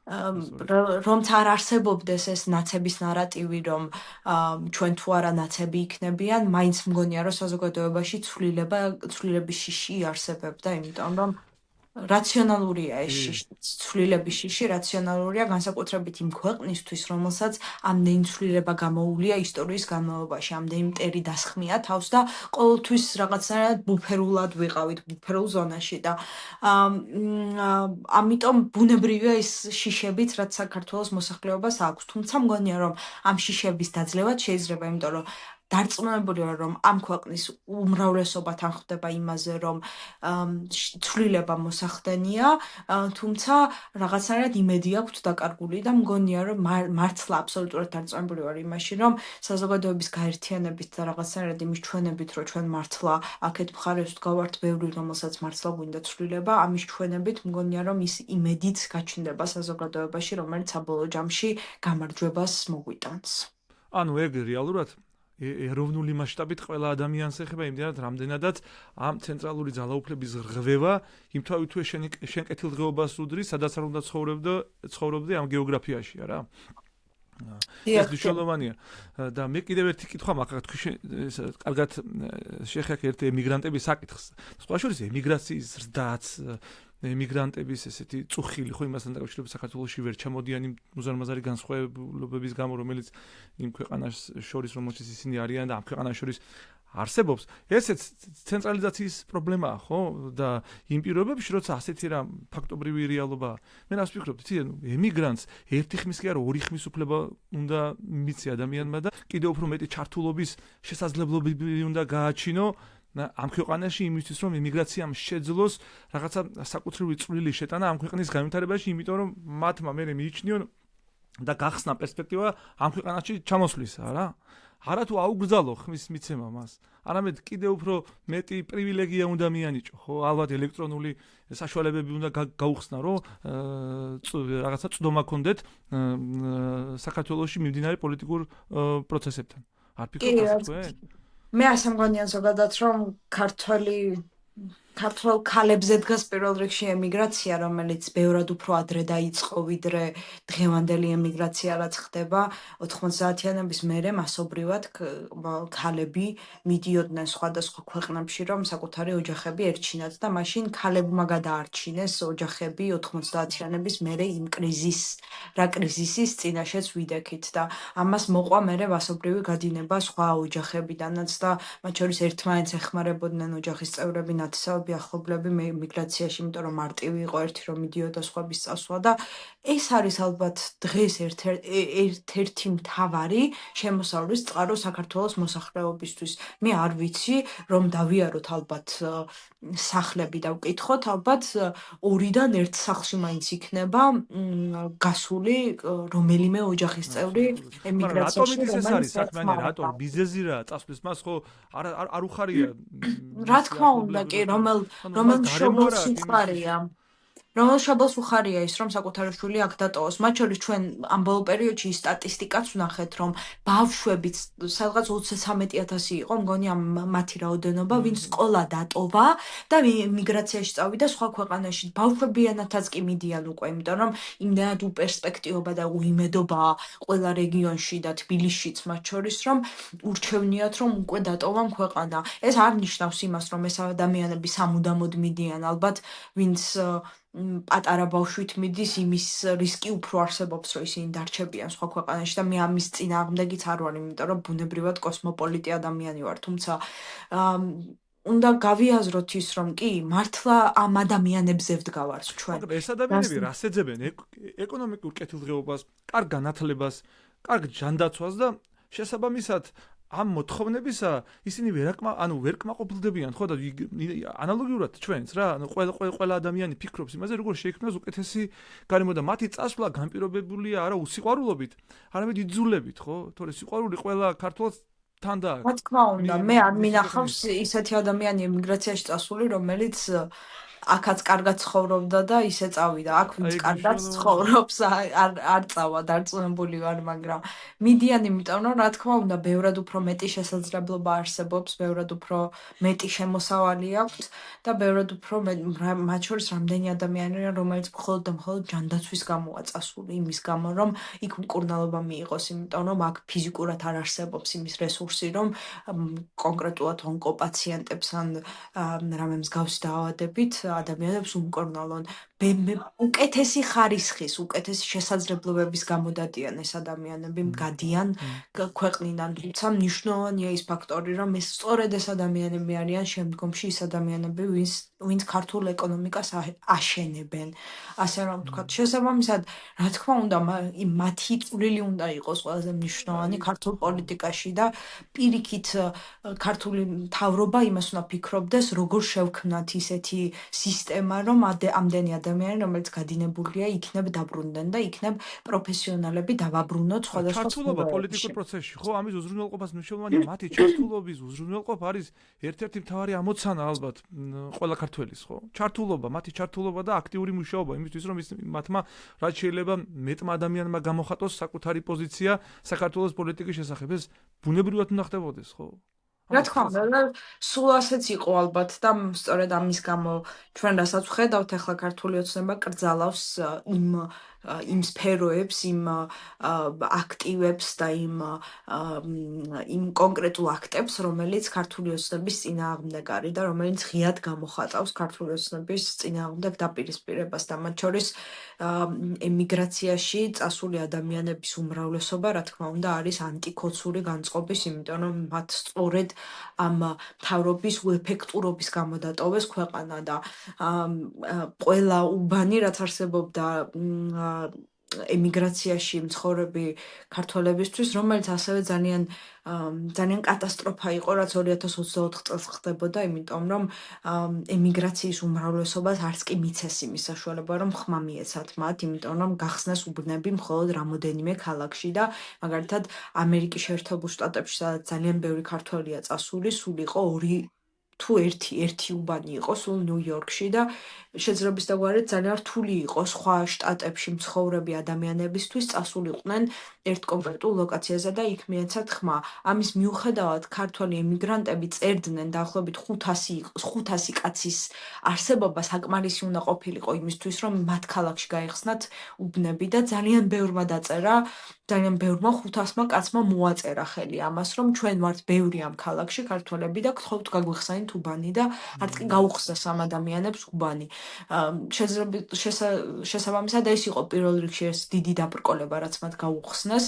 რომც არ არსებობდეს ეს ნაცების ნარატივი, რომ ჩვენ თუ არა ნაცები იქნებიან, მაინც მგონია, რომ საზოგადოებაში ცვლილების შიში იარსებებდა, იმიტომ რომ რაციონალურია ეს შიში, ცვლილების შიში რაციონალურია განსაკუთრებით იმ ქვეყნისთვის, რომელსაც ამდენი ცვლილება გამოუვლია ისტორიის განმავლობაში, ამდენი მტერი დასხმია თავს და ყოველთვის რაღაცნაირად ბუფერულად ვიყავით, ბუფერულ ზონაში და ამიტომ ბუნებრივია ის შიშებიც, რაც საქართველოს მოსახლეობას აქვს, თუმცა მგონია, რომ ამ შიშების დაძლევაც შეიძლება, იმიტომ რომ დარწმუნებული ვარ, რომ ამ ქვეყნის უმრავლესობა თანხმდება იმაზე, რომ ცვლილება მოსახდენია, თუმცა რაღაცნაირად იმედი აქვს დაკარგული და მგონია, რომ მართლა აბსოლუტურად დარწმუნებული ვარ იმაში, რომ საზოგადოების გაერთიანებით და რაღაცნაირად იმის ჩვენებით, რომ ჩვენ მართლა აქეთ მხარეს ვდგავართ ბევრი, რომელსაც მართლა გვინდა ცვლილება, ამის ჩვენებით მგონია, რომ ის იმედიც გაჩნდება საზოგადოებაში, რომელიც საბოლოო ჯამში გამარჯვებას მოგვიტანს. ანუ ეგ რეალურად ეროვნული მასშტაბით ყველა ადამიანს ეხება იმდენად, რამდენადაც ამ ცენტრალური ძალაუფლების რღვევა იმ თავითვე შენ კეთილდღეობას უდრის, სადაც არ უნდა ცხოვრობდე ამ გეოგრაფიაში, არა? ეს მნიშვნელოვანია. და მე კიდევ ერთი კითხვა მაქვს, თქვი კარგად შეხეხ ერთ ემიგრანტების საკითხს. სხვა შორის ემიგრაციის ზრდაც ემიგრანტების ესეთი წუხილი ხო იმასთან დაკავშირებით საქართველოში ვერ ჩამოდიან იმ უზარმაზარი განსხვავებების გამო, რომელიც იმ ქვეყანას შორის რომელშიც ისინი არიან და ამ ქვეყანას შორის არსებობს. ესეც ცენტრალიზაციის პრობლემაა, ხო? და იმ პირობებში, როცა ასეთი რა ფაქტობრივი რეალობაა. მე რას ვფიქრობ, ემიგრანტს ერთი ხმის კი არა, ორი ხმის უფლება უნდა მიცე ადამიანმა და კიდევ უფრო მეტი ჩართულობის შესაძლებლობები უნდა გააჩინო ამ ქვეყანაში იმისთვის, რომ ემიგრაციამ შეძლოს რაღაცა საკუთრივი წვლილი შეტანა ამ ქვეყნის განვითარებაში, იმიტომ რომ მათმა მერე მიიჩნიონ და გახსნა პერსპექტივა ამ ქვეყანაში ჩამოსვლისა, რა? არა თუ აუგრძალო ხმის მიცემა მას, არამედ კიდევ უფრო მეტი პრივილეგია უნდა მიანიჭო, ხო? ალბათ ელექტრონული საშუალებები უნდა გაუხსნა, რომ რაღაცა წვდომა ქონდეთ საქართველოში მიმდინარე პოლიტიკურ პროცესებთან. არ ფიქრობთ ასე თქვენ? მე ასე მგონია ზოგადად, რომ ქართველ ქალებზე დგას პირველ რიგში ემიგრაცია, რომელიც ბევრად უფრო ადრე დაიწყო, ვიდრე დღევანდელი ემიგრაცია, რაც ხდება 90-იანების მერე მასობრივად ქალები მიდიოდნენ სხვადასხვა ქვეყნებში, რომ საკუთარი ოჯახები ერჩინათ და მაშინ ქალებმა გადაარჩინეს ოჯახები 90-იანების მერე იმ კრიზისის წინაშეც ვიდექით და ამას მოყვა მერე მასობრივი გადინება სხვა ოჯახებიდანაც და მათ შორის ერთმანეთს ეხმარებოდნენ ოჯახის წევრები, ნათესავები, ახლობლები მიგრაციაში, იმიტომ რომ მარტივი იყო ერთი რომ მიდიოდა სხვების წასვლა და ეს არის ალბათ დღეს ერთ-ერთი მთავარი შემოსავლის წყარო საქართველოს მოსახლეობისთვის. მე არ ვიცი რომ დავიაროთ ალბათ სახლები და ვკითხოთ, ალბათ 2-დან 1 სახლში მაინც იქნება გასული რომელიმე ოჯახის წევრი ემიგრაციაში. რატომ ის არის საქმე, რატომ მიზეზი რა წასვლის მას ხო არ უხარია? რა თქმა უნდა, კი, რომელ მშობელს უხარია. რომელ შობელს უხარია ის, რომ საკუთარი შვილი აქ დატოვოს. მათ შორის ჩვენ ამ ბოლო პერიოდში სტატისტიკაც ვნახეთ, რომ ბავშვებიც სადღაც 33,000 იყო, მგონი მათი რაოდენობა, ვინც სკოლა დატოვა და მიგრაციაში წავიდა სხვა ქვეყანაში. ბავშვებიანათაც კი მიდიან უკვე, იმიტომ რომ იმდანად უპერსპექტივობა და უიმედობაა ყველა რეგიონში და თბილისშიც მათ შორის, რომ ურჩევნიათ, რომ უკვე დატოვან ქვეყანა. ეს არ ნიშნავს იმას, რომ ეს ადამიანები სამუდამოდ მიდიან, ალბათ ვინც პატარა ბავშვით მიდის, იმის რისკი უფრო არსებობს, რომ ისინი დარჩებიან სხვა ქვეყანაში და მე ამის წინააღმდეგიც არ ვარ, იმიტომ რომ ბუნებრივად კოსმოპოლიტი ადამიანი ვარ, თუმცა უნდა გავიაზროთ ის, რომ კი, მართლა ამ ადამიანებზე ვდგავართ ჩვენ. მაგრამ ეს ადამიანები რას ეძებენ? ეკონომიკურ კეთილდღეობას, კარგ განათლებას, კარგ ჯანდაცვას და შესაბამისად ამ მოთხოვნებისა ისინი ვერ კმაყოფილდებიან, ხო და ანალოგიურად ჩვენც რა, ანუ ყველა ადამიანი ფიქრობს იმაზე, როგორ შეიქმნას უკეთესი გარემო და მათი წასვლა განპირობებულია არა უსიყვარულობით, არამედ იძულებით, ხო? თორე სიყვარული ყველა ქართველს თან და რა თქმა უნდა, მე არ მინახავს ისეთი ადამიანი ემიგრაციაში წასული, რომელიც აქაც კარგად ცხოვრობდა და ისე წავიდა. აქ ვინც კარგად ცხოვრობს, არ წავა, დარწმუნებული ვარ, მაგრამ მიდიან, იმიტომ რომ რა თქმა უნდა, ბევრად უფრო მეტი შესაძლებლობა არსებობს, ბევრად უფრო მეტი შემოსავალი აქვს და ბევრად უფრო მათ შორის რამდენი ადამიანია, რომელიც მხოლოდ და მხოლოდ ჯანდაცვის გამოა წასული, იმის გამო, რომ იქ მკურნალობა მიიღოს, იმიტომ რომ აქ ფიზიკურად არ არსებობს იმის რესურსი, რომ კონკრეტულად ონკოპაციენტებს ან რამე მსგავსი დაავადებით ადამიანებს უმკურნალონ. უკეთესი ხარისხის, უკეთესი შესაძლებლობების გამოდადიან ეს ადამიანები, გადიან ქვეყნიდან. თუმცა მნიშვნელოვანია ის ფაქტორი, რომ ეს სწორედ ეს ადამიანები არიან შემდგომში ის ადამიანები, ვინც ქართულ ეკონომიკას აშენებენ. ასე რომ ვთქვათ, შესაბამისად, რა თქმა უნდა, მათი წვლილი უნდა იყოს ყველაზე მნიშვნელოვანი ქართულ პოლიტიკაში და პირიქით ქართული მთავრობა იმას უნდა ფიქრობდეს, როგორ შევქმნათ ისეთი სისტემა, რომ ამდენი ადამიანი, რომელიც გადინებულია, იქნებ დაბრუნდნენ და იქნებ პროფესიონალები დავაბრუნოთ სხვადასხვა ჩართულობა პოლიტიკურ პროცესში, ხო, ამის უზრუნველყოფას მნიშვნელოვანია, მათი ჩართულობის უზრუნველყოფა არის ერთ-ერთი მთავარი ამოცანა ალბათ ყველა ქართველის, ხო? ჩართულობა, მათი ჩართულობა და აქტიური მუშაობა იმისთვის, რომ მათმა რაც შეიძლება მეტმა ადამიანმა გამოხატოს საკუთარი პოზიცია საქართველოს პოლიტიკის შესახებ, ეს ბუნებრივად უნდა ხდებოდეს, ხო? რა თქმა უნდა, სულ ასეც იყო ალბათ და სწორედ ამის გამო ჩვენ რასაც ვხედავთ ახლა ქართული ოცნება კრძალავს იმ სფეროებს, იმ აქტივებს და იმ კონკრეტულ აქტებს, რომელიც ქართული ოცნების წინააღმდეგ არის და რომელიც ღიად გამოხატავს ქართული ოცნების წინააღმდეგ დაპირისპირებას და მათ შორის ემიგრაციაში წასული ადამიანების უმრავლესობა, რა თქმა უნდა, არის ანტიქოცური განწყობის, იმიტომ რომ მათ სწორედ ამ მთავრობის უეფექტურობის გამო დატოვეს ქვეყანა და ყველა უბანი, რაც არსებობდა ემიგრაციაში მცხოვრები ქართველებისთვის, რომელიც ასევე ძალიან კატასტროფა იყო, რაც 2024 წელს ხდებოდა, იმიტომ რომ ემიგრაციის უმრავლესობას არც კი მიცეს იმის საშუალება, რომ ხმა მიეცათ მათ, იმიტომ რომ გახსნეს უბნები მხოლოდ რამოდენიმე ქალაქში და მაგალითად ამერიკის შეერთებულ შტატებში, სადაც ძალიან ბევრი ქართველია წასული, სულ იყო ორი თუ ერთი უბანი იყო სულ ნიუ-იორკში და შეძრობის დაგვარად ძალიან რთული იყო სხვა შტატებში მცხოვრები ადამიანებისთვის წასულიყვნენ ერთ კონკრეტულ ლოკაციაზე და იქ მიეცათ ხმა. ამის მიუხედავად ქართველი ემიგრანტები წერდნენ დაახლოებით 500 კაცის არსებობა საკმარისი უნდა ყოფილიყო იმისთვის, რომ მათ ქალაქში გაიხსნათ უბნები და ძალიან ბევრმა დაწერა, ძალიან ბევრმა 500-მა კაცმა მოაწერა ხელი ამას, რომ ჩვენ ვართ ბევრი ამ ქალაქში ქართველები და გთხოვთ გაგვიხსენით უბანი და არც კი გაუხსნეს ამ ადამიანებს უბანი. შესაბამისად ეს იყო პირველ რიგში ეს დიდი დაბრკოლება, რაც მათ გაუხსნეს.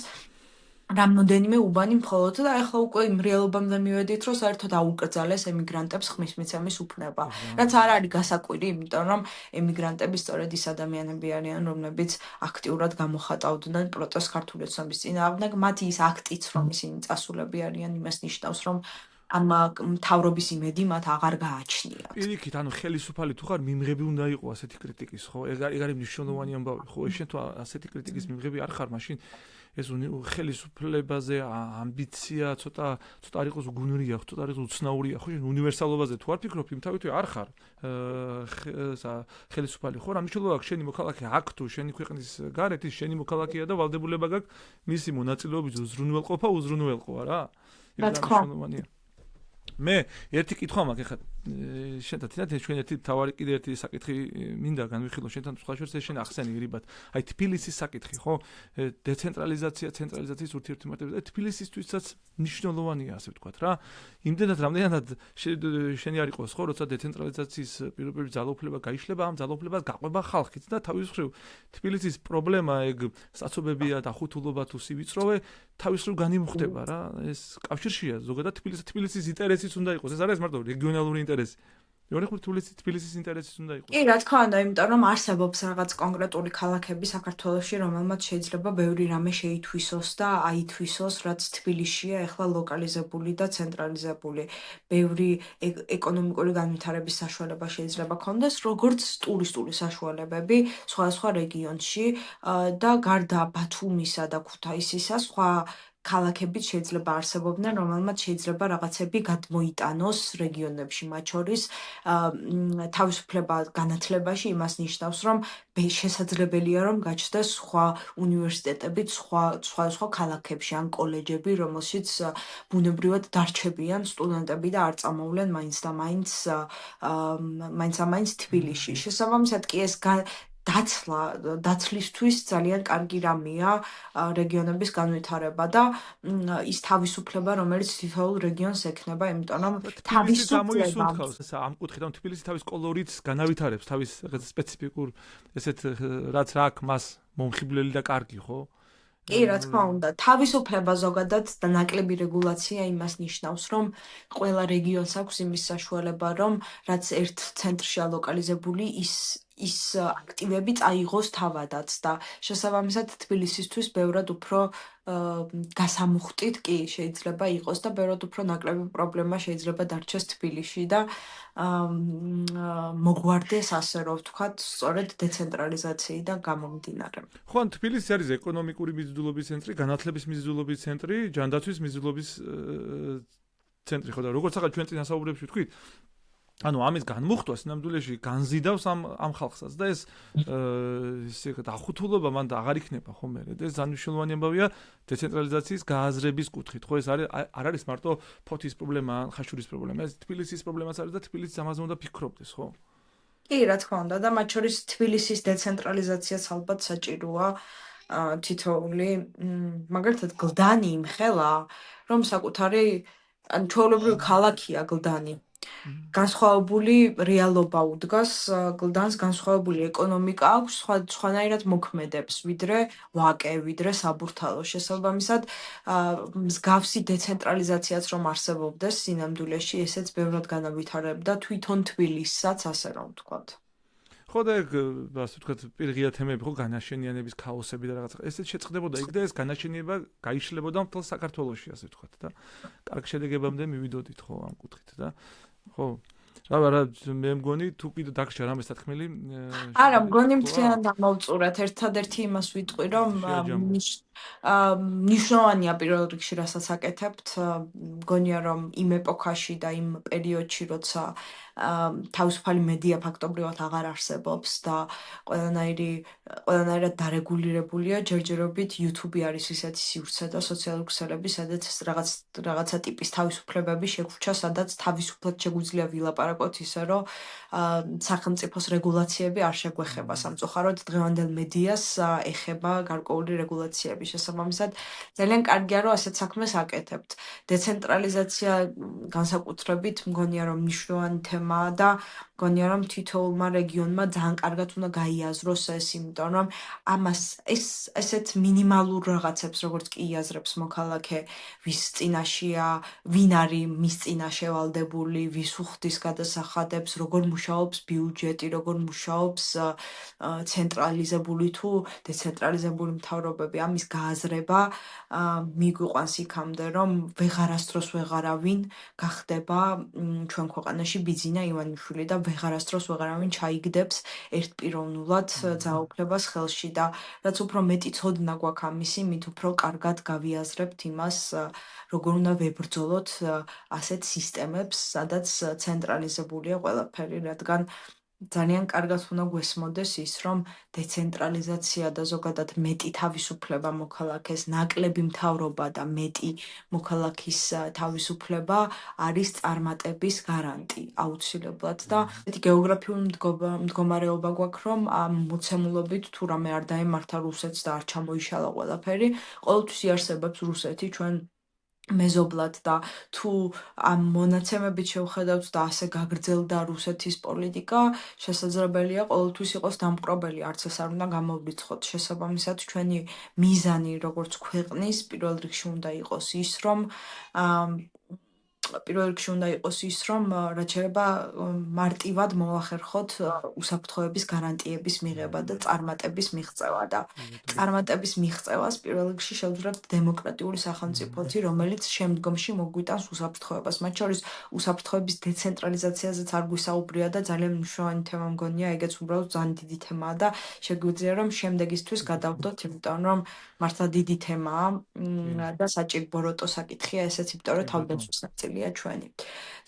რამოდენიმე უბანი მხოლოდ და ახლა უკვე იმ რეალობამდე მივედით, რომ საერთოდ აუკრძალეს ემიგრანტებს ხმის მიცემის უფლება. რაც არ არის გასაკვირი, იმიტომ რომ ემიგრანტები სწორედ ის ადამიანები არიან, რომლებიც აქტიურად გამოხატავდნენ პროტესტს ქართული ოცნების წინააღმდეგ. მათი ის აქტიც, რომ ისინი წასულები არიან, იმას ნიშნავს, რომ ამ მთავრობის იმედი მათ აღარ გააჩნიათ. პირიქით, ანუ ხელისუფალი თუ ხარ მიმღები უნდა იყო ასეთი კრიტიკის, ხო? ეგ არის მნიშვნელოვანი ამბავი, ხო? შენ თუ ასეთი კრიტიკის მიმღები არ ხარ, მაშინ ეს ხელისუფლებაზე ამბიცია ცოტა არ იყოს გუნურია, ცოტა არ იყოს უცნაურია, ხო? შენ უნივერსალობაზე თუ არ ფიქრობ, იმთავითვე არ ხარ ხელისუფალი, ხო? რა მნიშვნელობა აქვს შენი მოქალაქე აქ თუ შენი ქვეყნის გარეთ ის შენი მოქალაქეა და ვალდებულება გაქვს მისი მონაწილეობის უზრუნველყოფა, უზრუნველყო, რა? რა თქმა უნდა. მე ერთი კითხვა მაქვს ახლა შენთან თინათ ჩვენ ერთი თავარი კიდე ერთი საკითხი მინდა განვიხილო შენთან სხვაშორის ეს შენ ახსენი გრიბად აი თბილისის საკითხი ხო დეცენტრალიზაცია ცენტრალიზაციის ურთიერთმოქმედება და თბილისისთვისაც მნიშვნელოვანია ასე ვთქვათ რა იმდენად რამდენად შენი არ იყოს ხო როცა დეცენტრალიზაციის პირობების ძალაუფლება გაიშლება ამ ძალაუფლებას გაყვება ხალხიც და თავის მხრივ თბილისის პრობლემა ეგ საცობებია და ხუთულობა თუ სივიწროვე თავის მხრივ განიმუხტება რა ეს კავშირშია ზოგადად თბილისის ინტერესიც უნდა იყოს ეს არის მარტო რეგიონალური ინტერესი მეორე თბილისის ინტერესიც უნდა იყოს კი რა თქმა უნდა იმიტომ რომ არსებობს რაღაც კონკრეტული ქალაქები საქართველოში რომელმაც შეიძლება ბევრი რამე შეითვისოს და აითვისოს რაც თბილისშია ახლა ლოკალიზებული და ცენტრალიზებული ბევრი ეკონომიკური განვითარების საშუალება შეიძლება ქონდეს როგორც ტურისტული საშუალებები სხვადასხვა რეგიონში და გარდა ბათუმისა და ქუთაისისა სხვა ქალაქებიც შეიძლება არსებობდნენ, რომელმაც შეიძლება რაღაცები გადმოიტანოს რეგიონებში, მათ შორის თავისუფლება განათლებაში იმას ნიშნავს, რომ შესაძლებელია, რომ გაჩნდეს სხვა უნივერსიტეტები, სხვა ქალაქებში ან კოლეჯები, რომელშიც ბუნებრივად დარჩებიან სტუდენტები და არ წამოვლენ მაინც და მაინც თბილისში. შესაბამისად კი ეს დაცლისთვის ძალიან კარგი რამეა რეგიონების განვითარება და ის თავისუფლება, რომელიც თითოეულ რეგიონს ექნება, იმიტომ რომ თავისუფლება ამ კუთხიდან თბილისი თავის კოლორიტს განავითარებს, თავის სპეციფიკურ ესეთ რაც რა აქვს მას მომხიბვლელი და კარგი, ხო? კი, რა თქმა უნდა, თავისუფლება ზოგადად და ნაკლები რეგულაცია იმას ნიშნავს, რომ ყველა რეგიონს აქვს იმის საშუალება, რომ რაც ერთ ცენტრშია ლოკალიზებული ის აქტივები წაიღოს თავადაც და შესაბამისად თბილისისთვის ბევრად უფრო გასამუხტით კი შეიძლება იყოს და ბევრად უფრო ნაკლები პრობლემა შეიძლება დარჩეს თბილისში და მოგვარდეს ასე რომ ვთქვათ სწორედ დეცენტრალიზაციიდან გამომდინარე. ხო, თბილისი არის ეკონომიკური მიზიდულობის ცენტრი, განათლების მიზიდულობის ცენტრი, ჯანდაცვის მიზიდულობის ცენტრი, ხო და როგორც ახლა ჩვენ წინასაუბრებში ვთქვით ანუ ამის განმუხტვა სინამდვილეში განზიდავს ამ ხალხსაც და ეს ახუთულობა მან აღარ იქნება ხომ მე და ეს მნიშვნელოვანი ამბავია დეცენტრალიზაციის გააზრების კუთხით ხო ეს არ არის მარტო ფოთის პრობლემა ან ხაშურის პრობლემა ეს თბილისის პრობლემაც არის და თბილისის ამაზე უნდა ფიქრობდეს ხო კი რა თქმა უნდა და მათ შორის თბილისის დეცენტრალიზაციაც ალბათ საჭიროა თითოეული მაგალითად გლდანი იმხელა რომ საკუთარი ან ჩვეულებრივი ქალაქია გლდანი განსხვავებული რეალობა უდგას გლდანს განსხვავებული ეკონომიკა აქვს სხვანაირად მოქმედებს ვიდრე ვაკე ვიდრე საბურთალო შესაბამისად მსგავსი დეცენტრალიზაციაც რომ არსებობდეს სინამდვილეში ესეც ბევრად განავითარებდა თვითონ თბილისსაც ასე რომ ვთქვათ ხო და ეგ ასე ვთქვათ, პირღია თემები ხო განაშენიანების ქაოსები და რაღაცა. ესეც შეწყდებოდა იქ და ეს განაშენება გაიშლებოდა მთელ საქართველოში, ასე ვთქვათ და კარგ შედეგებამდე მივიდოდით ხო ამ კუთხით და ხო რა მე მგონი თუ კიდე დაგჭირ რამე სათქმელი არა, მგონი მთლიანად ამოვწურათ. ერთადერთი იმას ვიტყვი, რომ მნიშვნელოვანია პირველ რიგში, რასაც აკეთებთ, მგონია რომ იმ ეპოქაში და იმ პერიოდში, როცა თავისუფალი მედია ფაქტობრივად აღარ არსებობს და ყველანაირად დარეგულირებულია, ჯერჯერობით YouTube არის ისეთი სივრცე და სოციალური ქსელები, სადაც რაღაცა ტიპის თავისუფლებები შეგვჭა, სადაც თავისუფლად შეგვიძლია ვილაპარაკოთ ისე, რომ სახელმწიფოს რეგულაციები არ შეგვეხება. სამწუხაროდ დღევანდელ მედიას ეხება გარკვეული რეგულაციები. შესაბამისად, ძალიან კარგია, რომ ასეთ საქმეს აკეთებთ. დეცენტრალიზაცია განსაკუთრებით მგონია, რომ მნიშვნელოვანი თემაა და მგონია, რომ თითოეულმა რეგიონმა ძალიან კარგად უნდა გაიაზროს ეს, იმიტომ რომ ამას ესეთ მინიმალურ რაღაცებს, როგორც კი იაზრებს მოქალაქე, ვის წინაშია, ვინ არის მის წინაშე ვალდებული, ვის უხდის გადასახადებს, როგორ მუშაობს ბიუჯეტი, როგორ მუშაობს ცენტრალიზებული თუ დეცენტრალიზებული მთავრობები, ამის გააზრება მიგვიყვანს იქამდე, რომ ვეღარასდროს ვეღარავინ გახდება ჩვენ ქვეყანაში ბიძინა ივანიშვილი და ვეღარასდროს ვეღარავინ ჩაიგდებს ერთპიროვნულად ძალაუფლებას ხელში და რაც უფრო მეტი ცოდნა გვაქვს ამისი, მით უფრო კარგად გავიაზრებთ იმას, როგორ უნდა ვებრძოლოთ ასეთ სისტემებს, სადაც ცენტრალიზებულია ყველაფერი, რადგან ძალიან კარგად უნდა გვესმოდეს ის, რომ დეცენტრალიზაცია და ზოგადად მეტი თავისუფლება მოქალაქეს, ნაკლები მთავრობა და მეტი მოქალაქის თავისუფლება არის წარმატების გარანტი აუცილებლად და ესეთი გეოგრაფიული მდგომარეობა გვაქვს, რომ ამ მოცემულობით თუ რამე არ დაემართა რუსეთს და არ ჩამოიშალა ყველაფერი, ყოველთვის იარსებებს რუსეთი ჩვენ მეზობლად და თუ ამ მონაცემებით შევხედავთ და ასე გაგრძელდა რუსეთის პოლიტიკა, შესაძლებელია ყოველთვის იყოს დამპყრობელი, არც ეს არ უნდა გამოვრიცხოთ. შესაბამისად, ჩვენი მიზანი, როგორც ქვეყნის, პირველ რიგში უნდა იყოს ის, რომ რაც შეიძლება მარტივად მოვახერხოთ უსაფრთხოების გარანტიების მიღება და წარმატების მიღწევა და წარმატების მიღწევას პირველ რიგში შევძლებთ დემოკრატიული სახელმწიფოთი, რომელიც შემდგომში მოგვიტანს უსაფრთხოებას. მათ შორის უსაფრთხოების დეცენტრალიზაციაზეც არ გვისაუბრია და ძალიან მნიშვნელოვანი თემა მგონია, ეგეც უბრალოდ ძალიან დიდი თემაა და შეგვიძლია რომ შემდეგისთვის გადავდოთ, იმიტომ რომ მართლა დიდი თემაა და საჭირო ბოროტო საკითხია ესეც, იმიტომ რომ თავდაცვის ნაწილია ჩვენი.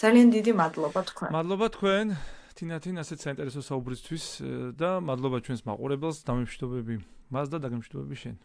ძალიან დიდი მადლობა თქვენ. მადლობა თქვენ, თინათინ, ასეთ საინტერესო საუბრისთვის და მადლობა ჩვენს მაყურებელს, დამემშვიდობები მას და დაგემშვიდობები შენ.